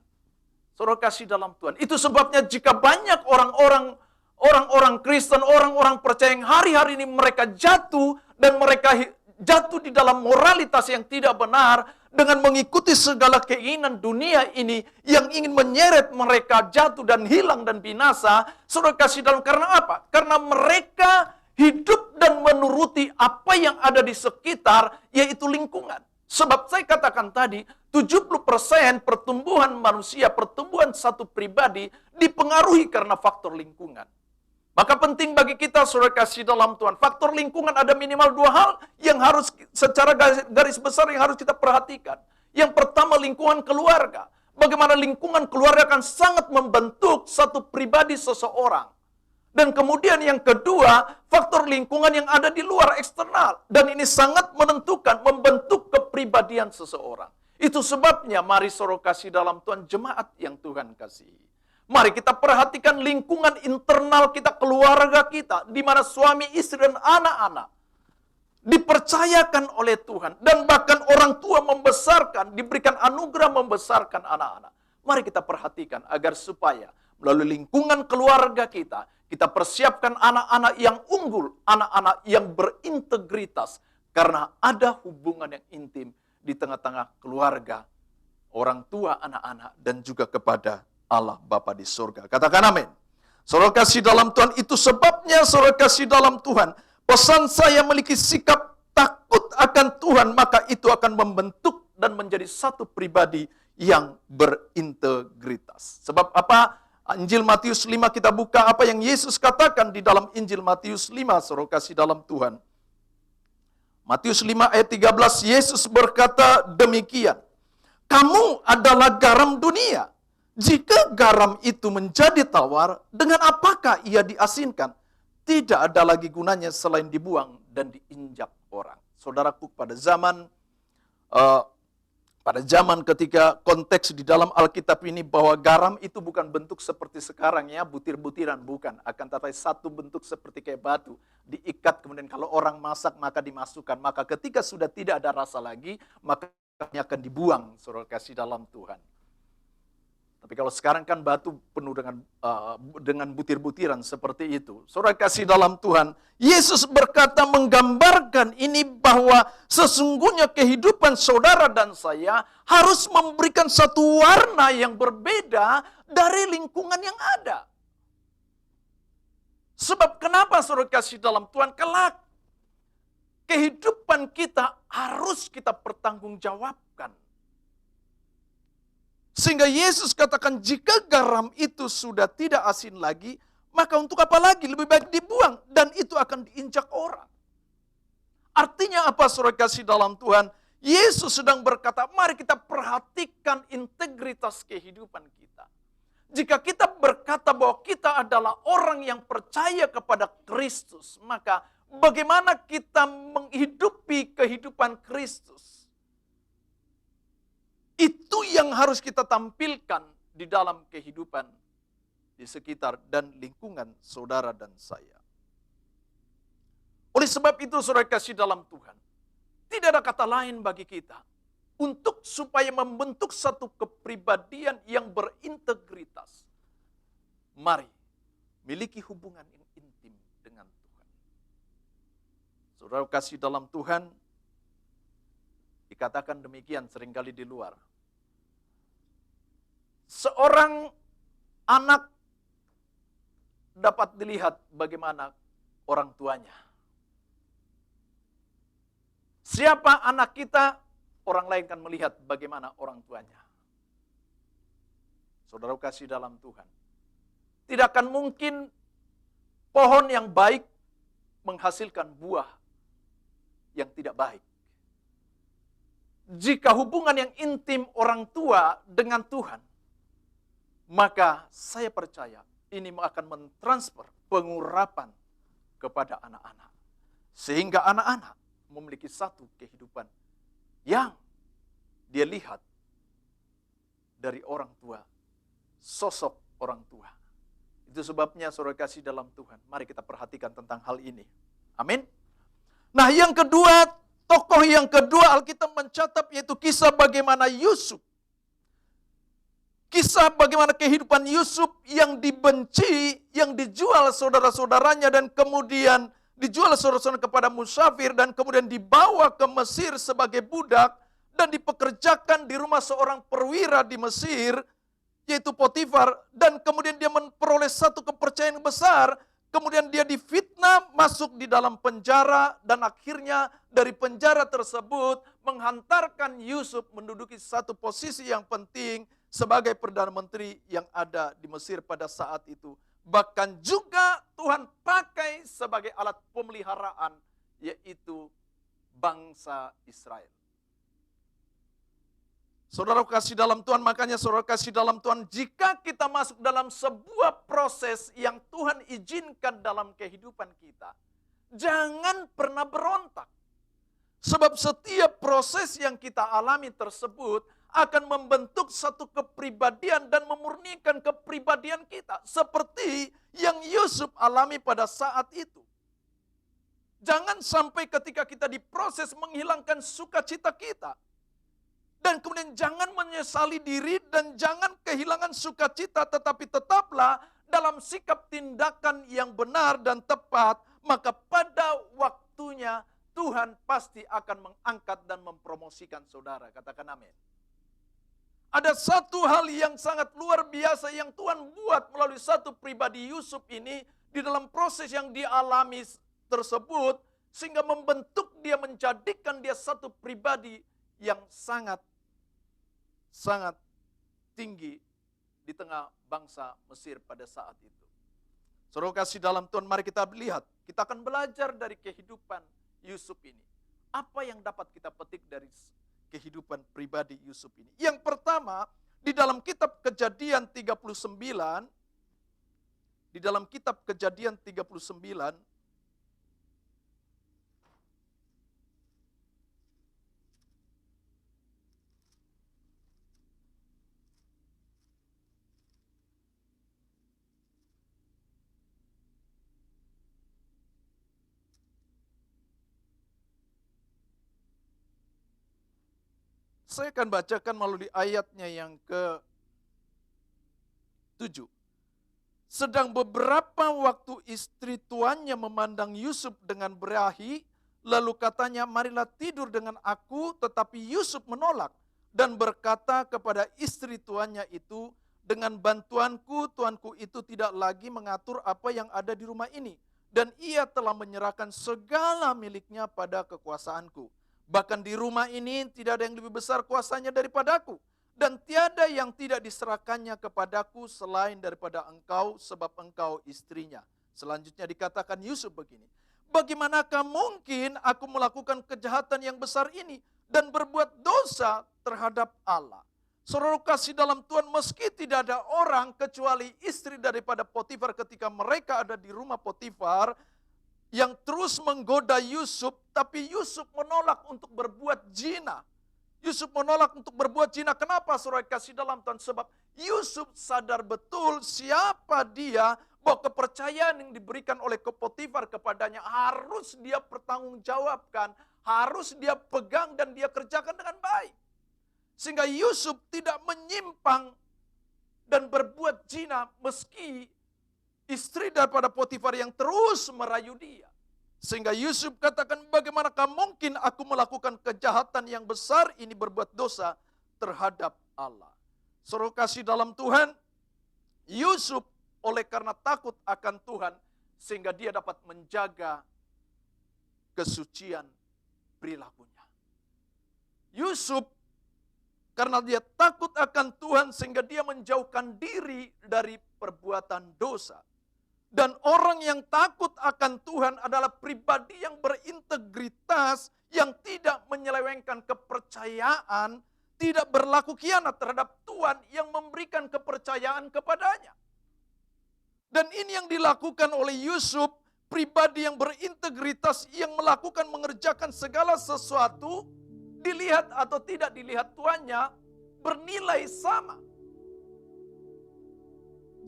Saudara kasih dalam Tuhan. Itu sebabnya jika banyak orang-orang Kristen, orang-orang percaya yang hari-hari ini mereka jatuh dan mereka jatuh di dalam moralitas yang tidak benar dengan mengikuti segala keinginan dunia ini yang ingin menyeret mereka jatuh dan hilang dan binasa. Saudara kasih dalam, karena apa? Karena mereka hidup dan menuruti apa yang ada di sekitar, yaitu lingkungan. Sebab saya katakan tadi, 70% pertumbuhan manusia, pertumbuhan satu pribadi dipengaruhi karena faktor lingkungan. Maka penting bagi kita, saudara kasih dalam Tuhan, faktor lingkungan ada minimal 2 hal yang harus secara garis besar yang harus kita perhatikan. Yang pertama, lingkungan keluarga. Bagaimana lingkungan keluarga akan sangat membentuk satu pribadi seseorang. Dan kemudian yang kedua, faktor lingkungan yang ada di luar eksternal. Dan ini sangat menentukan, membentuk kepribadian seseorang. Itu sebabnya mari saudara kasih dalam Tuhan, jemaat yang Tuhan kasihi. Mari kita perhatikan lingkungan internal kita, keluarga kita, di mana suami, istri, dan anak-anak dipercayakan oleh Tuhan. Dan bahkan orang tua membesarkan, diberikan anugerah membesarkan anak-anak. Mari kita perhatikan agar supaya melalui lingkungan keluarga kita, kita persiapkan anak-anak yang unggul, anak-anak yang berintegritas. Karena ada hubungan yang intim di tengah-tengah keluarga, orang tua, anak-anak, dan juga kepada Allah Bapa di surga. Katakan amin. Saudara kasih dalam Tuhan, itu sebabnya saudara kasih dalam Tuhan, pesan saya memiliki sikap takut akan Tuhan, maka itu akan membentuk dan menjadi satu pribadi yang berintegritas. Sebab apa? Injil Matius 5 kita buka apa yang Yesus katakan di dalam Injil Matius 5, saudara kasih dalam Tuhan. Matius 5 ayat 13, Yesus berkata demikian, kamu adalah garam dunia. Jika garam itu menjadi tawar, dengan apakah ia diasinkan? Tidak ada lagi gunanya selain dibuang dan diinjak orang. Saudaraku, pada zaman ketika konteks di dalam Alkitab ini bahwa garam itu bukan bentuk seperti sekarang ya, butir-butiran, bukan. Akan tetapi satu bentuk seperti kayak batu, diikat kemudian kalau orang masak maka dimasukkan. Maka ketika sudah tidak ada rasa lagi, maka akan dibuang, saudara kasih dalam Tuhan. Tapi kalau sekarang kan batu penuh dengan butir-butiran seperti itu. Saudara kasih dalam Tuhan, Yesus berkata menggambarkan ini bahwa sesungguhnya kehidupan saudara dan saya harus memberikan satu warna yang berbeda dari lingkungan yang ada. Sebab kenapa saudara kasih dalam Tuhan, kelak kehidupan kita harus kita pertanggungjawabkan. Sehingga Yesus katakan jika garam itu sudah tidak asin lagi, maka untuk apa lagi? Lebih baik dibuang dan itu akan diinjak orang. Artinya apa saudara kasih dalam Tuhan? Yesus sedang berkata, mari kita perhatikan integritas kehidupan kita. Jika kita berkata bahwa kita adalah orang yang percaya kepada Kristus, maka bagaimana kita menghidupi kehidupan Kristus? Itu yang harus kita tampilkan di dalam kehidupan di sekitar dan lingkungan saudara dan saya. Oleh sebab itu saudara kasih dalam Tuhan, tidak ada kata lain bagi kita untuk supaya membentuk satu kepribadian yang berintegritas. Mari miliki hubungan yang intim dengan Tuhan. Saudara kasih dalam Tuhan, dikatakan demikian seringkali di luar. Seorang anak dapat dilihat bagaimana orang tuanya. Siapa anak kita, orang lain kan melihat bagaimana orang tuanya. Saudara kasih dalam Tuhan, tidak akan mungkin pohon yang baik menghasilkan buah yang tidak baik. Jika hubungan yang intim orang tua dengan Tuhan, maka saya percaya ini akan mentransfer pengurapan kepada anak-anak. Sehingga anak-anak memiliki satu kehidupan yang dia lihat dari orang tua, sosok orang tua. Itu sebabnya saudara kasih dalam Tuhan, mari kita perhatikan tentang hal ini. Amin. Nah yang kedua, tokoh yang kedua Alkitab mencatat yaitu kisah bagaimana Yusuf. Kisah bagaimana kehidupan Yusuf yang dibenci, yang dijual saudara-saudaranya dan kemudian dijual saudara-saudara kepada musafir dan kemudian dibawa ke Mesir sebagai budak dan dipekerjakan di rumah seorang perwira di Mesir yaitu Potifar dan kemudian dia memperoleh satu kepercayaan besar. Kemudian dia difitnah, masuk di dalam penjara, dan akhirnya dari penjara tersebut menghantarkan Yusuf menduduki satu posisi yang penting sebagai Perdana Menteri yang ada di Mesir pada saat itu. bahkan juga Tuhan pakai sebagai alat pemeliharaan, yaitu bangsa Israel. Saudara kasih dalam Tuhan, makanya saudara kasih dalam Tuhan, jika kita masuk dalam sebuah proses yang Tuhan izinkan dalam kehidupan kita, jangan pernah berontak. Sebab setiap proses yang kita alami tersebut akan membentuk satu kepribadian dan memurnikan kepribadian kita. Seperti yang Yusuf alami pada saat itu. Jangan sampai ketika kita diproses menghilangkan sukacita kita. Dan kemudian jangan menyesali diri dan jangan kehilangan sukacita, tetapi tetaplah dalam sikap tindakan yang benar dan tepat, maka pada waktunya Tuhan pasti akan mengangkat dan mempromosikan saudara. Katakan amin. Ada satu hal yang sangat luar biasa yang Tuhan buat melalui satu pribadi Yusuf ini di dalam proses yang dialami tersebut, sehingga membentuk dia, menjadikan dia satu pribadi yang sangat tinggi di tengah bangsa Mesir pada saat itu. Saudara kasih dalam Tuhan, mari kita lihat. Kita akan belajar dari kehidupan Yusuf ini. Apa yang dapat kita petik dari kehidupan pribadi Yusuf ini? Yang pertama, di dalam kitab Kejadian 39, di dalam kitab Kejadian 39, saya akan bacakan melalui ayatnya yang ke-7. Sedang beberapa waktu istri tuannya memandang Yusuf dengan berahi, lalu katanya, marilah tidur dengan aku, tetapi Yusuf menolak dan berkata kepada istri tuannya itu, dengan bantuanku, tuanku itu tidak lagi mengatur apa yang ada di rumah ini, dan ia telah menyerahkan segala miliknya pada kekuasaanku. Bahkan di rumah ini tidak ada yang lebih besar kuasanya daripadaku. Dan tiada yang tidak diserahkannya kepadaku selain daripada engkau, sebab engkau istrinya. Selanjutnya dikatakan Yusuf begini, bagaimanakah mungkin aku melakukan kejahatan yang besar ini dan berbuat dosa terhadap Allah? Saudara kasih dalam Tuhan, meski tidak ada orang kecuali istri daripada Potifar ketika mereka ada di rumah Potifar, yang terus menggoda Yusuf, tapi Yusuf menolak untuk berbuat zina. Yusuf menolak untuk berbuat zina. Kenapa saudara kasih dalam Tuhan? Sebab Yusuf sadar betul siapa dia, bahwa kepercayaan yang diberikan oleh Potifar kepadanya harus dia pertanggungjawabkan, harus dia pegang dan dia kerjakan dengan baik. Sehingga Yusuf tidak menyimpang dan berbuat zina meski istri daripada Potifar yang terus merayu dia. Sehingga Yusuf katakan, bagaimanakah mungkin aku melakukan kejahatan yang besar ini, berbuat dosa terhadap Allah. Saudara kasih dalam Tuhan, Yusuf oleh karena takut akan Tuhan, sehingga dia dapat menjaga kesucian perilakunya. Yusuf karena dia takut akan Tuhan, sehingga dia menjauhkan diri dari perbuatan dosa. Dan orang yang takut akan Tuhan adalah pribadi yang berintegritas, yang tidak menyelewengkan kepercayaan, tidak berlaku khianat terhadap Tuhan yang memberikan kepercayaan kepadanya. Dan ini yang dilakukan oleh Yusuf, pribadi yang berintegritas, yang melakukan, mengerjakan segala sesuatu, dilihat atau tidak dilihat tuannya, bernilai sama.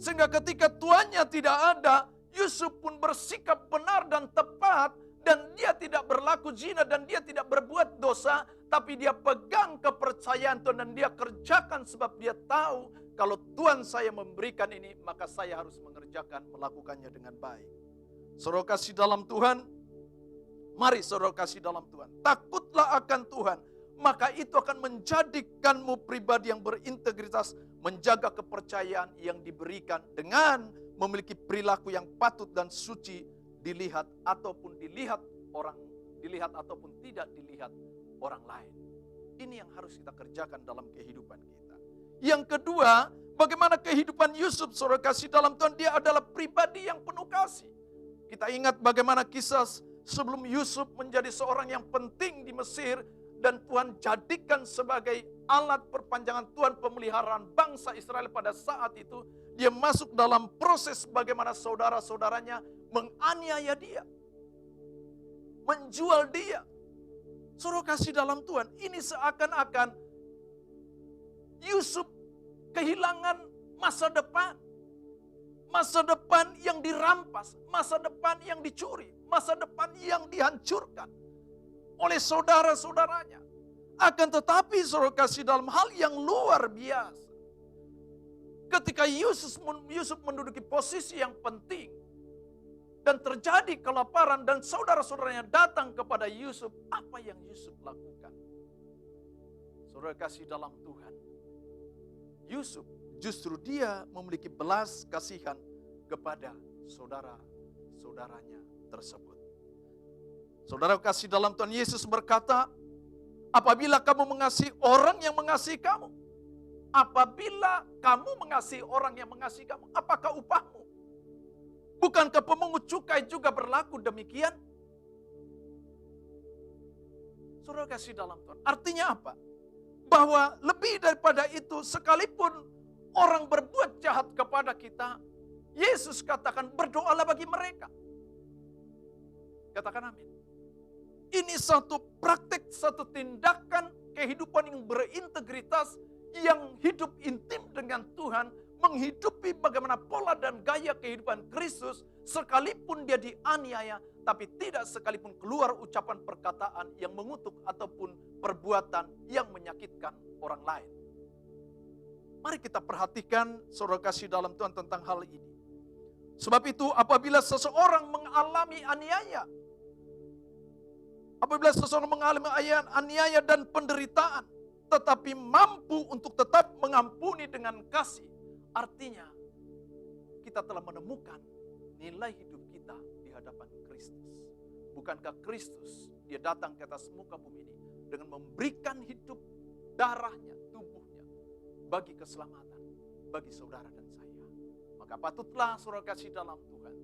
Sehingga ketika tuannya tidak ada, Yusuf pun bersikap benar dan tepat, dan dia tidak berlaku zina dan dia tidak berbuat dosa, tapi dia pegang kepercayaan Tuhan dan dia kerjakan sebab dia tahu kalau Tuhan saya memberikan ini, maka saya harus mengerjakan, melakukannya dengan baik. Saudara kasih dalam Tuhan, mari saudara kasih dalam Tuhan, takutlah akan Tuhan, maka itu akan menjadikanmu pribadi yang berintegritas, menjaga kepercayaan yang diberikan dengan memiliki perilaku yang patut dan suci dilihat ataupun dilihat orang, dilihat ataupun tidak dilihat orang lain. Ini yang harus kita kerjakan dalam kehidupan kita. Yang kedua, Bagaimana kehidupan Yusuf, saudara kasih dalam Tuhan, dia adalah pribadi yang penuh kasih. Kita ingat bagaimana kisah sebelum Yusuf menjadi seorang yang penting di Mesir, dan Tuhan jadikan sebagai alat perpanjangan Tuhan pemeliharaan bangsa Israel pada saat itu. Dia masuk dalam proses bagaimana saudara-saudaranya menganiaya dia, menjual dia. Saudara kasih dalam Tuhan, ini seakan-akan Yusuf kehilangan masa depan. Masa depan yang dirampas, masa depan yang dicuri, masa depan yang dihancurkan oleh saudara-saudaranya. Akan tetapi saudara kasih dalam hal yang luar biasa, ketika Yusuf menduduki posisi yang penting dan terjadi kelaparan dan saudara-saudaranya datang kepada Yusuf, apa yang Yusuf lakukan? Saudara kasih dalam Tuhan, Yusuf justru dia memiliki belas kasihan kepada saudara-saudaranya tersebut. Saudara kasih dalam Tuhan, Yesus berkata, apabila kamu mengasihi orang yang mengasihi kamu, apabila kamu mengasihi orang yang mengasihi kamu, apakah upahmu? Bukankah pemungut cukai juga berlaku demikian? Saudara kasih dalam Tuhan, artinya apa? Bahwa lebih daripada itu, sekalipun orang berbuat jahat kepada kita, Yesus katakan berdoalah bagi mereka. Katakan amin. Ini satu praktek, satu tindakan kehidupan yang berintegritas, yang hidup intim dengan Tuhan, menghidupi bagaimana pola dan gaya kehidupan Kristus, sekalipun dia dianiaya, tapi tidak sekalipun keluar ucapan perkataan yang mengutuk ataupun perbuatan yang menyakitkan orang lain. Mari kita perhatikan saudara kasih dalam Tuhan tentang hal ini. Sebab itu apabila seseorang mengalami aniaya, apabila seseorang mengalami aniaya dan penderitaan, tetapi mampu untuk tetap mengampuni dengan kasih, artinya kita telah menemukan nilai hidup kita di hadapan Kristus. Bukankah Kristus, dia datang ke atas muka bumi ini dengan memberikan hidup darahnya, tubuhnya, bagi keselamatan, bagi saudara dan saya. Maka patutlah saudara kasih dalam Tuhan,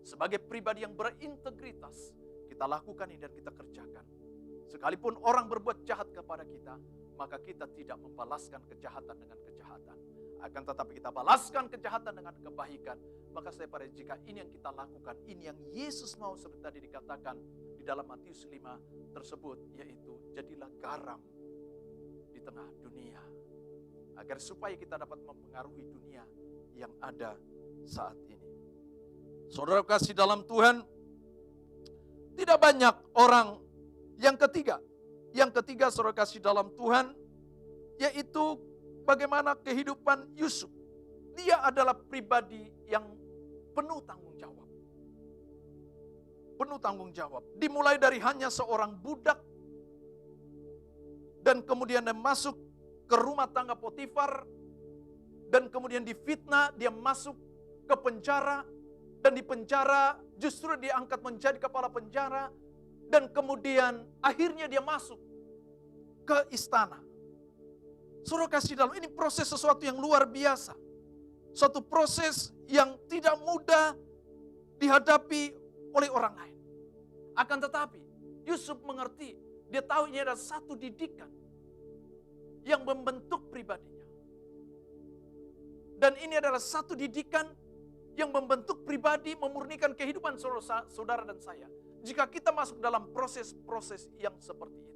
sebagai pribadi yang berintegritas, kita lakukan ini dan kita kerjakan. Sekalipun orang berbuat jahat kepada kita, maka kita tidak membalaskan kejahatan dengan kejahatan. Akan tetapi kita balaskan kejahatan dengan kebaikan. Maka saya pada jika ini yang kita lakukan, ini yang Yesus mau seperti tadi dikatakan di dalam Matius 5 tersebut, yaitu jadilah garam di tengah dunia, agar supaya kita dapat mempengaruhi dunia yang ada saat ini. Saudara kasih dalam Tuhan, tidak banyak orang yang ketiga. Yang ketiga saudara kasih dalam Tuhan, yaitu bagaimana kehidupan Yusuf. Dia adalah pribadi yang penuh tanggung jawab. Penuh tanggung jawab. Dimulai dari hanya seorang budak, dan kemudian dia masuk ke rumah tangga Potifar, dan kemudian difitnah, dia masuk ke penjara, dan di penjara justru dia angkat menjadi kepala penjara, dan kemudian akhirnya dia masuk ke istana. Saudara kasih dalam, ini proses sesuatu yang luar biasa. Suatu proses yang tidak mudah dihadapi oleh orang lain. Akan tetapi, Yusuf mengerti, dia tahu ini adalah satu didikan yang membentuk pribadinya. Dan ini adalah satu didikan yang membentuk pribadi, memurnikan kehidupan saudara dan saya. Jika kita masuk dalam proses-proses yang seperti itu.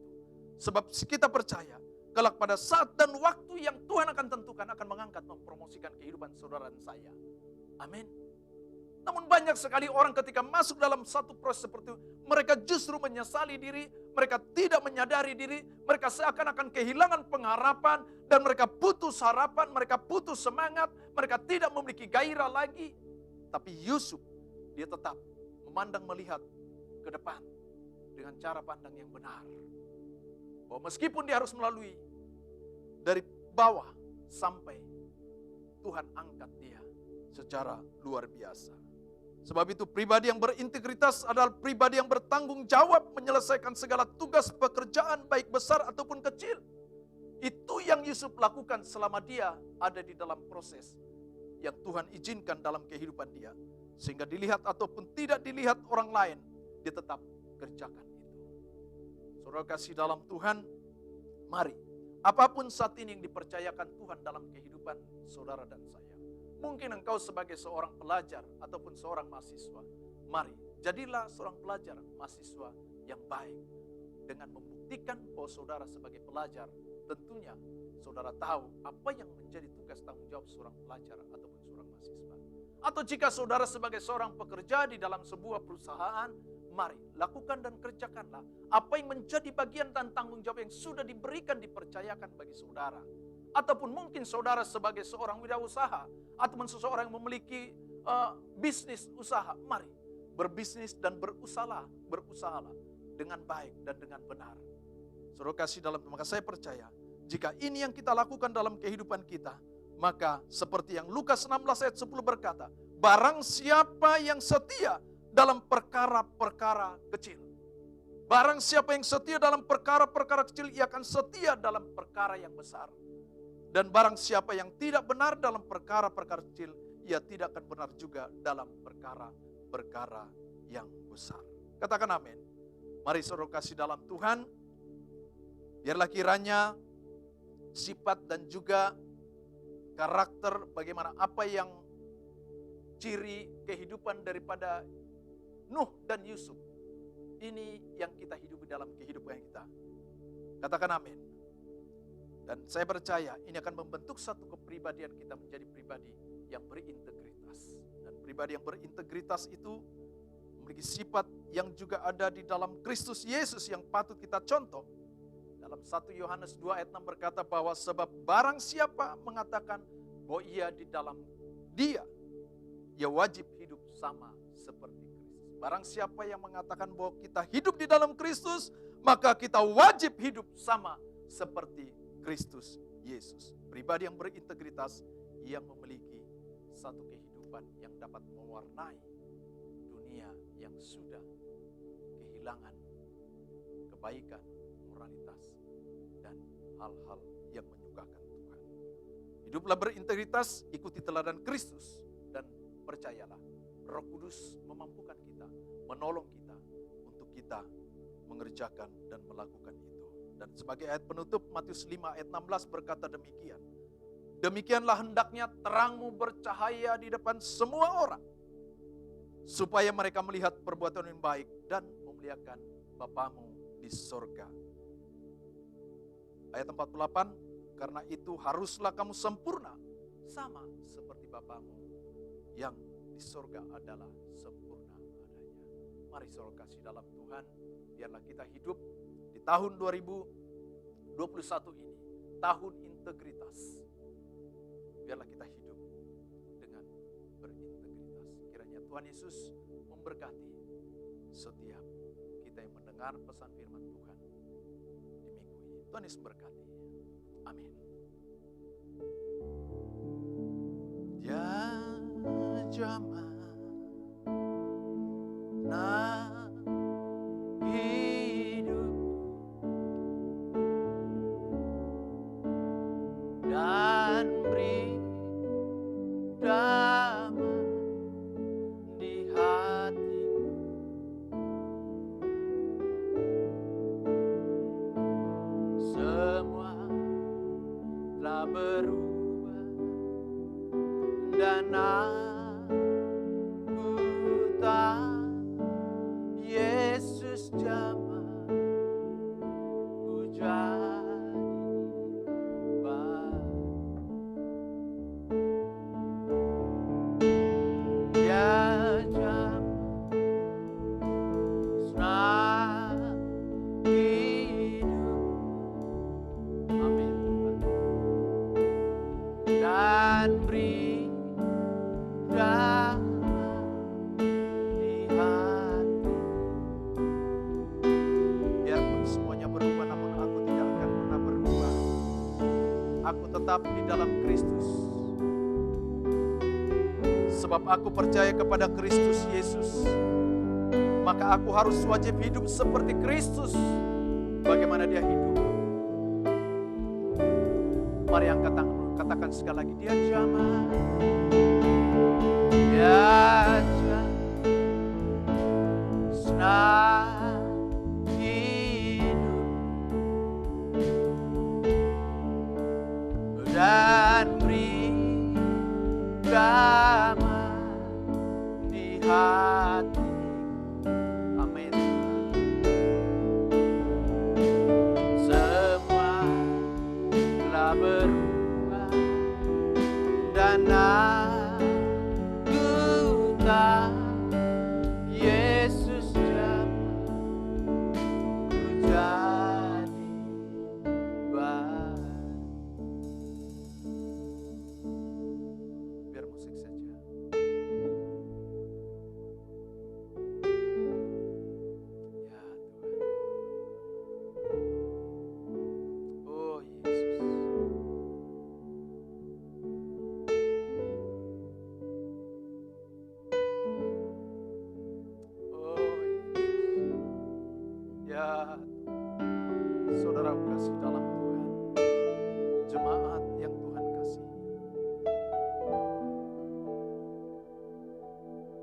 Sebab kita percaya, kelak pada saat dan waktu yang Tuhan akan tentukan, akan mengangkat, mempromosikan kehidupan saudara dan saya. Amin. Namun banyak sekali orang ketika masuk dalam satu proses seperti itu, mereka justru menyesali diri, mereka tidak menyadari diri, mereka seakan-akan kehilangan pengharapan, dan mereka putus harapan, mereka putus semangat, mereka tidak memiliki gairah lagi. Tapi Yusuf, dia tetap memandang melihat ke depan dengan cara pandang yang benar. Bahwa meskipun dia harus melalui dari bawah sampai Tuhan angkat dia secara luar biasa. Sebab itu pribadi yang berintegritas adalah pribadi yang bertanggung jawab menyelesaikan segala tugas pekerjaan baik besar ataupun kecil. Itu yang Yusuf lakukan selama dia ada di dalam proses yang Tuhan izinkan dalam kehidupan dia. Sehingga dilihat ataupun tidak dilihat orang lain, dia tetap kerjakan itu. Saudara kasih dalam Tuhan, mari. Apapun saat ini yang dipercayakan Tuhan dalam kehidupan saudara dan saya. Mungkin engkau sebagai seorang pelajar ataupun seorang mahasiswa. Mari, jadilah seorang pelajar mahasiswa yang baik. Dengan membuktikan bahwa saudara sebagai pelajar, tentunya saudara tahu apa yang menjadi tugas tanggung jawab seorang pelajar ataupun seorang mahasiswa. Atau jika saudara sebagai seorang pekerja di dalam sebuah perusahaan, mari lakukan dan kerjakanlah apa yang menjadi bagian dan tanggung jawab yang sudah diberikan, dipercayakan bagi saudara. Ataupun mungkin saudara sebagai seorang wirausaha ataupun seseorang yang memiliki bisnis usaha, mari berbisnis dan berusahalah dengan baik dan dengan benar. Saudara kasih dalam, maka saya percaya jika ini yang kita lakukan dalam kehidupan kita, maka seperti yang Lukas 16 ayat 10 berkata, barang siapa yang setia dalam perkara-perkara kecil. Barang siapa yang setia dalam perkara-perkara kecil, ia akan setia dalam perkara yang besar. Dan barang siapa yang tidak benar dalam perkara-perkara kecil, ia tidak akan benar juga dalam perkara-perkara yang besar. Katakan amin. Mari saudara kasih dalam Tuhan, biarlah kiranya sifat dan juga karakter bagaimana apa yang ciri kehidupan daripada Nuh dan Yusuf, ini yang kita hidupi dalam kehidupan kita. Katakan amin. Dan saya percaya ini akan membentuk satu kepribadian kita menjadi pribadi yang berintegritas. Dan pribadi yang berintegritas itu memiliki sifat yang juga ada di dalam Kristus Yesus yang patut kita contoh. Dalam 1 Yohanes 2 ayat 6 berkata bahwa sebab barang siapa mengatakan bahwa ia di dalam dia, ia wajib hidup sama seperti Kristus. Barang siapa yang mengatakan bahwa kita hidup di dalam Kristus, maka kita wajib hidup sama seperti Kristus Yesus. Pribadi yang berintegritas, yang memiliki satu kehidupan yang dapat mewarnai dunia yang sudah kehilangan kebaikan, moralitas, dan hal-hal yang menyukakan Tuhan. Hiduplah berintegritas, ikuti teladan Kristus, dan percayalah, Roh Kudus memampukan kita, menolong kita untuk kita mengerjakan dan melakukan itu. Dan sebagai ayat penutup, Matius 5 ayat 16 berkata demikian. Demikianlah hendaknya terangmu bercahaya di depan semua orang, supaya mereka melihat perbuatan yang baik dan memuliakan Bapamu di sorga. Ayat 48, karena itu haruslah kamu sempurna, sama seperti Bapamu yang di sorga adalah sempurna adanya. Mari saudara kasih dalam Tuhan, biarlah kita hidup di tahun 2021 ini, tahun integritas. Biarlah kita hidup dengan berintegritas. Kiranya Tuhan Yesus memberkati setiap kita yang mendengar pesan firman Tuhan di minggu ini. Tuhan Yesus memberkati. Amin. Ya jama na hidup dan beri damai di hatiku. Semua telah berubah dan aku tahu Yesus jamah ku jadi baru. Dia jamah senang hidup. Amin. Dan beri damai di hati. Biarpun semuanya berubah, namun aku tidak akan pernah berubah. Aku tetap di dalam Kristus. Sebab aku percaya kepada Kristus Yesus, maka aku harus wajib hidup seperti Kristus. Bagaimana dia hidup? Mari katakan sekali lagi, dia jamah. Dia jamah. Senang hidup dan beri damai di hati. Amin. Semua telah berubah dan aku tahu Yesus jamah ku jadi baik. Biar musik saja. Ya Tuhan. Oh Yesus. Oh Yesus. Ya saudara kasih dalam Tuhan, jemaat yang Tuhan kasihi.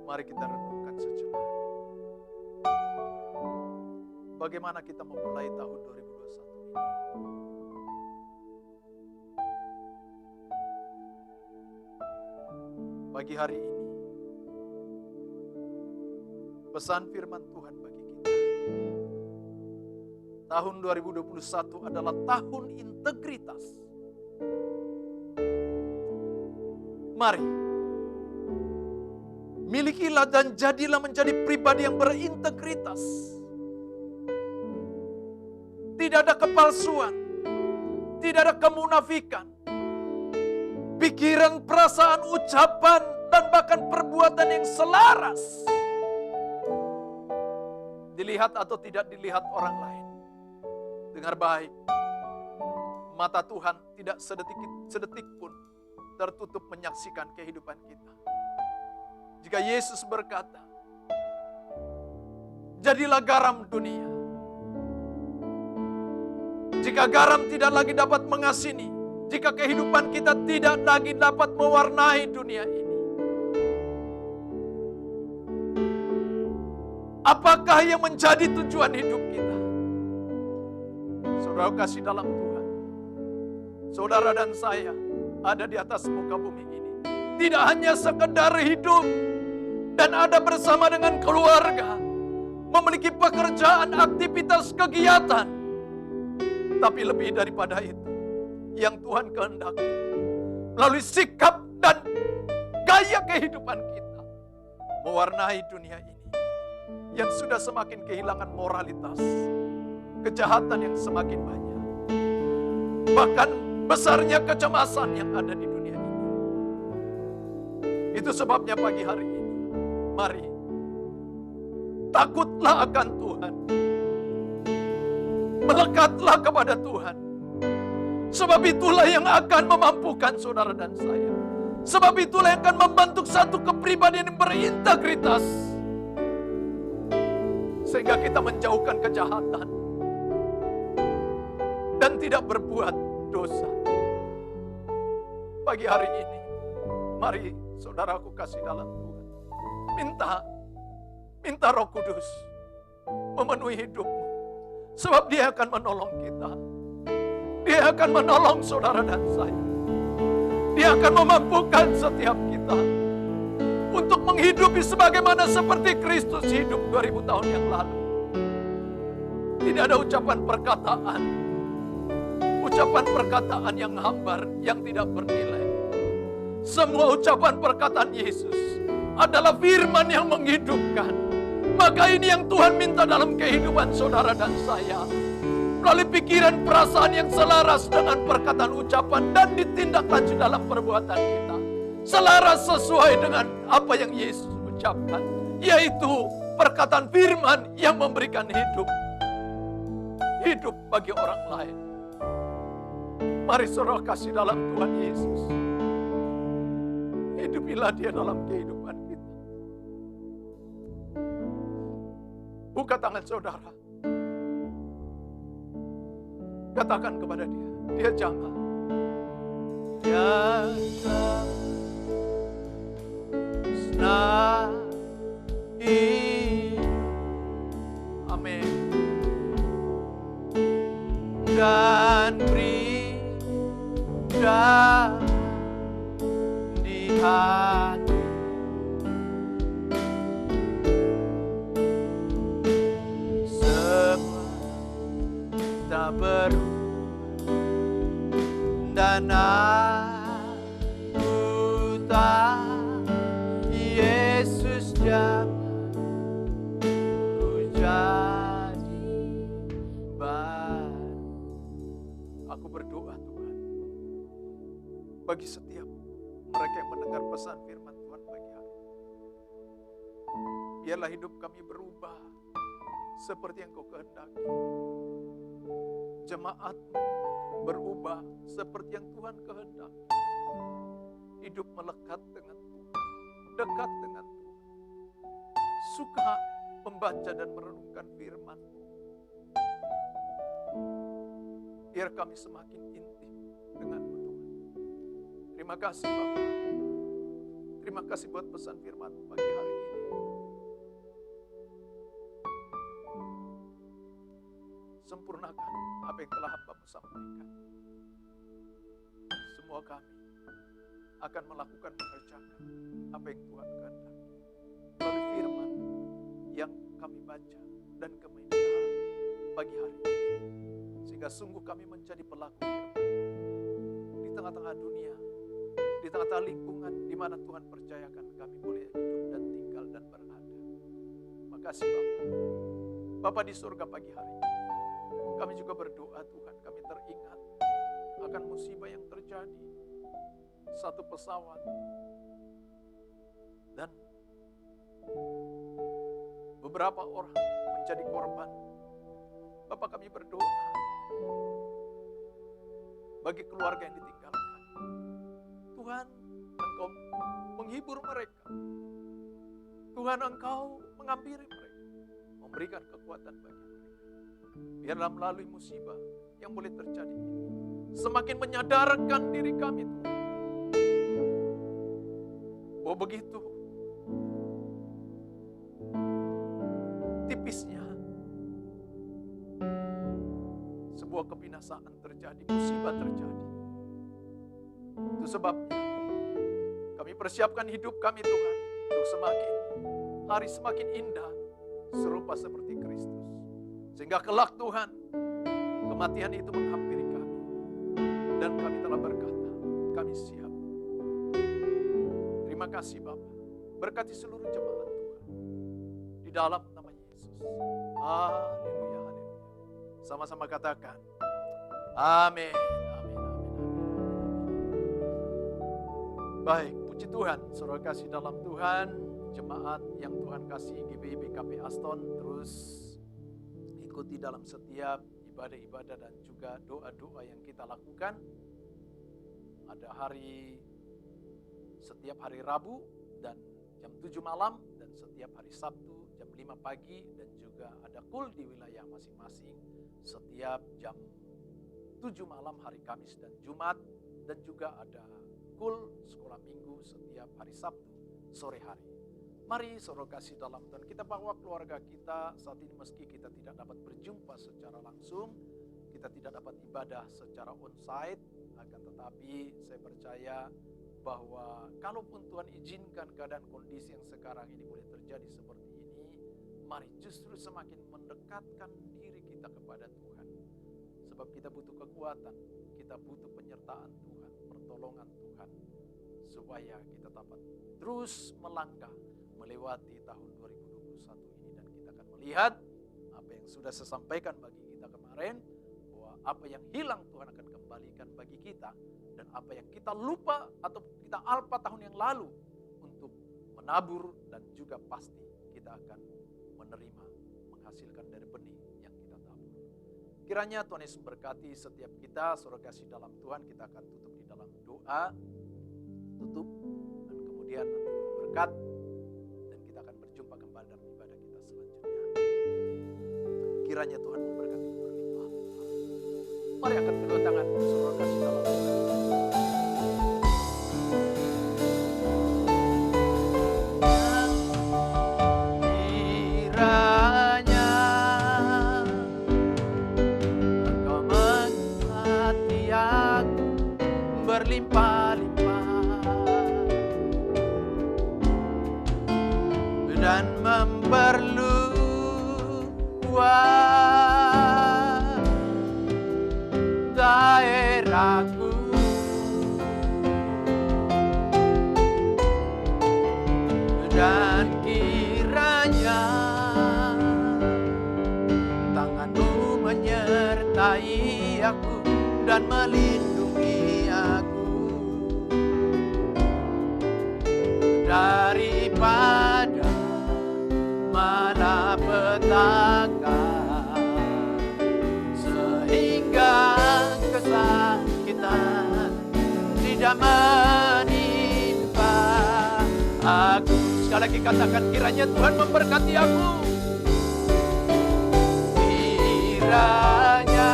Mari kita renungkan sejenak. Bagaimana kita memulai tahun 2021 ini? Pagi hari ini, pesan firman Tuhan bagi kita. Tahun 2021 adalah tahun integritas. Mari, milikilah dan jadilah menjadi pribadi yang berintegritas. Tidak ada kepalsuan, tidak ada kemunafikan. Pikiran, perasaan, ucapan, dan bahkan perbuatan yang selaras. Dilihat atau tidak dilihat orang lain. Dengar baik, mata Tuhan tidak sedetik pun tertutup menyaksikan kehidupan kita. Jika Yesus berkata, jadilah garam dunia. Jika garam tidak lagi dapat mengasini, jika kehidupan kita tidak lagi dapat mewarnai dunia ini, apakah yang menjadi tujuan hidup kita? Saudara kasih dalam Tuhan, saudara dan saya ada di atas muka bumi ini tidak hanya sekedar hidup dan ada bersama dengan keluarga, memiliki pekerjaan, aktivitas, kegiatan, tapi lebih daripada itu, yang Tuhan kehendaki melalui sikap dan gaya kehidupan kita mewarnai dunia ini yang sudah semakin kehilangan moralitas, kejahatan yang semakin banyak, bahkan besarnya kecemasan yang ada di dunia ini. Itu sebabnya pagi hari ini, mari takutlah akan Tuhan, melekatlah kepada Tuhan. Sebab itulah yang akan memampukan saudara dan saya. Sebab itulah yang akan membentuk satu kepribadian yang berintegritas. Sehingga kita menjauhkan kejahatan. Dan tidak berbuat dosa. Pagi hari ini, mari saudaraku kasih dalam Tuhan. Minta Roh Kudus memenuhi hidupmu. Sebab Dia akan menolong kita. Dia akan menolong saudara dan saya. Dia akan memampukan setiap kita untuk menghidupi sebagaimana seperti Kristus hidup 2000 tahun yang lalu. Tidak ada ucapan perkataan yang hambar, yang tidak bernilai. Semua ucapan perkataan Yesus adalah firman yang menghidupkan. Maka ini yang Tuhan minta dalam kehidupan saudara dan saya. Melalui pikiran, perasaan yang selaras dengan perkataan ucapan dan ditindaklanjuti dalam perbuatan kita. Selaras sesuai dengan apa yang Yesus ucapkan. Yaitu perkataan firman yang memberikan hidup. Hidup bagi orang lain. Mari saudara kasih dalam Tuhan Yesus. Hidupilah Dia dalam kehidupan kita. Buka tangan saudara. Katakan kepada Dia, Dia jamah. Amin. Dan beri di hati semua tak berubah dan aku tak Yesus jamah ku jadi baru. Aku berdoa Tuhan bagi setiap mereka yang mendengar pesan firman Tuhan pagi hari ini. Biarlah hidup kami berubah seperti yang Kau kehendaki. Jemaat berubah seperti yang Tuhan kehendaki. Hidup melekat dengan Tuhan, dekat dengan Tuhan. Suka membaca dan merenungkan firman-Mu. Biar kami semakin intim dengan-Mu Tuhan. Terima kasih Bapa. Terima kasih buat pesan firman-Mu pagi hari ini. Sempurnakan apa yang telah Hamba-Mu sampaikan. Semua kami akan melakukan mengerjakan apa yang Tuhan kehendaki melalui firman yang kami baca dan kami dengar pagi hari ini. Sehingga sungguh kami menjadi pelaku firman di tengah-tengah dunia, di tengah-tengah lingkungan di mana Tuhan percayakan kami boleh hidup dan tinggal dan berada. Makasih Bapa. Bapa di surga pagi hari ini, kami juga berdoa Tuhan, kami teringat akan musibah yang terjadi. Satu pesawat dan beberapa orang menjadi korban. Bapak kami berdoa bagi keluarga yang ditinggalkan. Tuhan, Engkau menghibur mereka. Tuhan, Engkau menghampiri mereka, memberikan kekuatan bagi mereka. Biarlah melalui musibah yang boleh terjadi ini, semakin menyadarkan diri kami Tuhan, bahwa begitu tipisnya sebuah kebinasaan terjadi, musibah terjadi. Itu sebabnya kami persiapkan hidup kami Tuhan untuk semakin hari semakin indah serupa seperti Kristus. Sehingga kelak Tuhan, kematian itu menghampiri kami. Dan kami telah berkata, kami siap. Terima kasih Bapak. Berkati seluruh jemaat Tuhan. Di dalam nama Yesus. Haleluya, haleluya. Sama-sama katakan. Amin. Amin, amin, amin. Baik, puji Tuhan. Saudara kasih dalam Tuhan. Jemaat yang Tuhan kasih GBI BKP Aston terus ikuti dalam setiap ibadah-ibadah dan juga doa-doa yang kita lakukan. Ada setiap hari Rabu dan jam 7 malam dan setiap hari Sabtu jam 5 pagi dan juga ada kul di wilayah masing-masing setiap jam 7 malam hari Kamis dan Jumat dan juga ada kul sekolah minggu setiap hari Sabtu sore hari. Mari saudara kasih dalam Tuhan, kita bawa keluarga kita saat ini meski kita tidak dapat berjumpa secara langsung, kita tidak dapat ibadah secara onsite, akan tetapi saya percaya bahwa kalaupun Tuhan izinkan keadaan kondisi yang sekarang ini boleh terjadi seperti ini, mari justru semakin mendekatkan diri kita kepada Tuhan. Sebab kita butuh kekuatan, kita butuh penyertaan Tuhan, pertolongan Tuhan, supaya kita dapat terus melangkah melewati tahun 2021 ini. Dan kita akan melihat apa yang sudah saya sampaikan bagi kita kemarin, bahwa apa yang hilang Tuhan akan kembalikan bagi kita, dan apa yang kita lupa atau kita alpa tahun yang lalu untuk menabur, dan juga pasti kita akan menerima, menghasilkan dari benih yang kita tabur. Kiranya Tuhan Yesus berkati setiap kita. Saudara kasih dalam Tuhan, kita akan tutup di dalam doa, tutup, dan kemudian nanti doa berkat, dan kita akan berjumpa kembali dalam ibadah kita selanjutnya. Kiranya Tuhan memberkati berlimpah. Mari angkat kedua tangan, saudara kasih dalam Tuhan. Dan kiranya tanganmu menyertai aku dan melindungi aku daripada malapetaka, sehingga kesakitan tidak menimpa aku. Sekali lagi katakan, kiranya Tuhan memberkati aku. Kiranya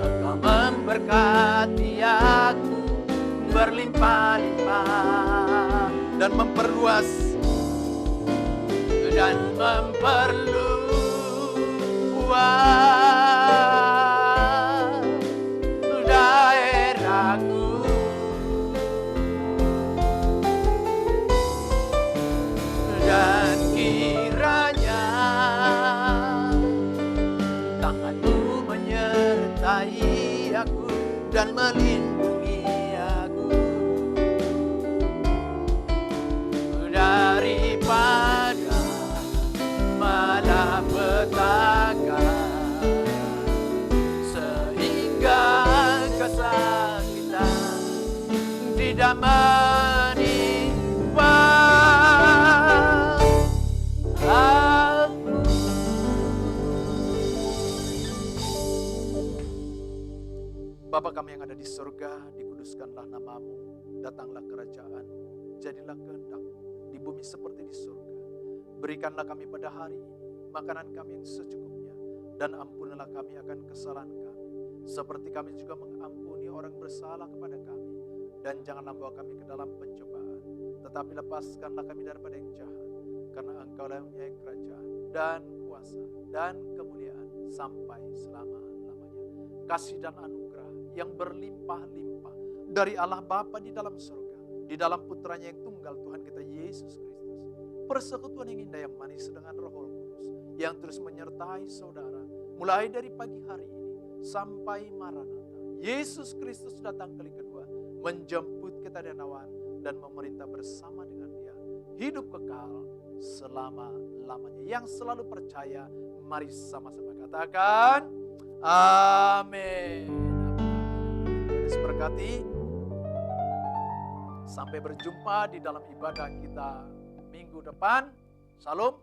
Engkau memberkati aku berlimpah-limpah dan memperluas daerahku. Dan kiranya tanganmu menyertai aku dan melindungi aku daripada malapetaka, sehingga kesakitan tidak menimpa aku. Bapa kami yang ada di surga, dikuduskanlah namamu, datanglah kerajaan-mu, jadilah kehendak-mu di bumi seperti di surga. Berikanlah kami pada hari ini makanan kami yang secukupnya, dan ampunilah kami akan kesalahan kami, seperti kami juga mengampuni orang bersalah kepada kami. Dan janganlah bawa kami ke dalam pencobaan, tetapi lepaskanlah kami daripada yang jahat, karena Engkau-lah yang mempunyai kerajaan dan kuasa dan kemuliaan sampai selama-lamanya. Kasih dan anugerah yang berlimpah-limpah dari Allah Bapa di dalam surga, di dalam putranya yang tunggal Tuhan kita Yesus Kristus, persekutuan yang indah yang manis dengan Roh Kudus yang terus menyertai saudara mulai dari pagi hari ini sampai Maranatha. Yesus Kristus datang kali kedua menjemput kita dari awan dan memerintah bersama dengan Dia, hidup kekal selama-lamanya. Yang selalu percaya, mari sama-sama katakan amin. Yesus berkati. Sampai berjumpa di dalam ibadah kita minggu depan. Salam.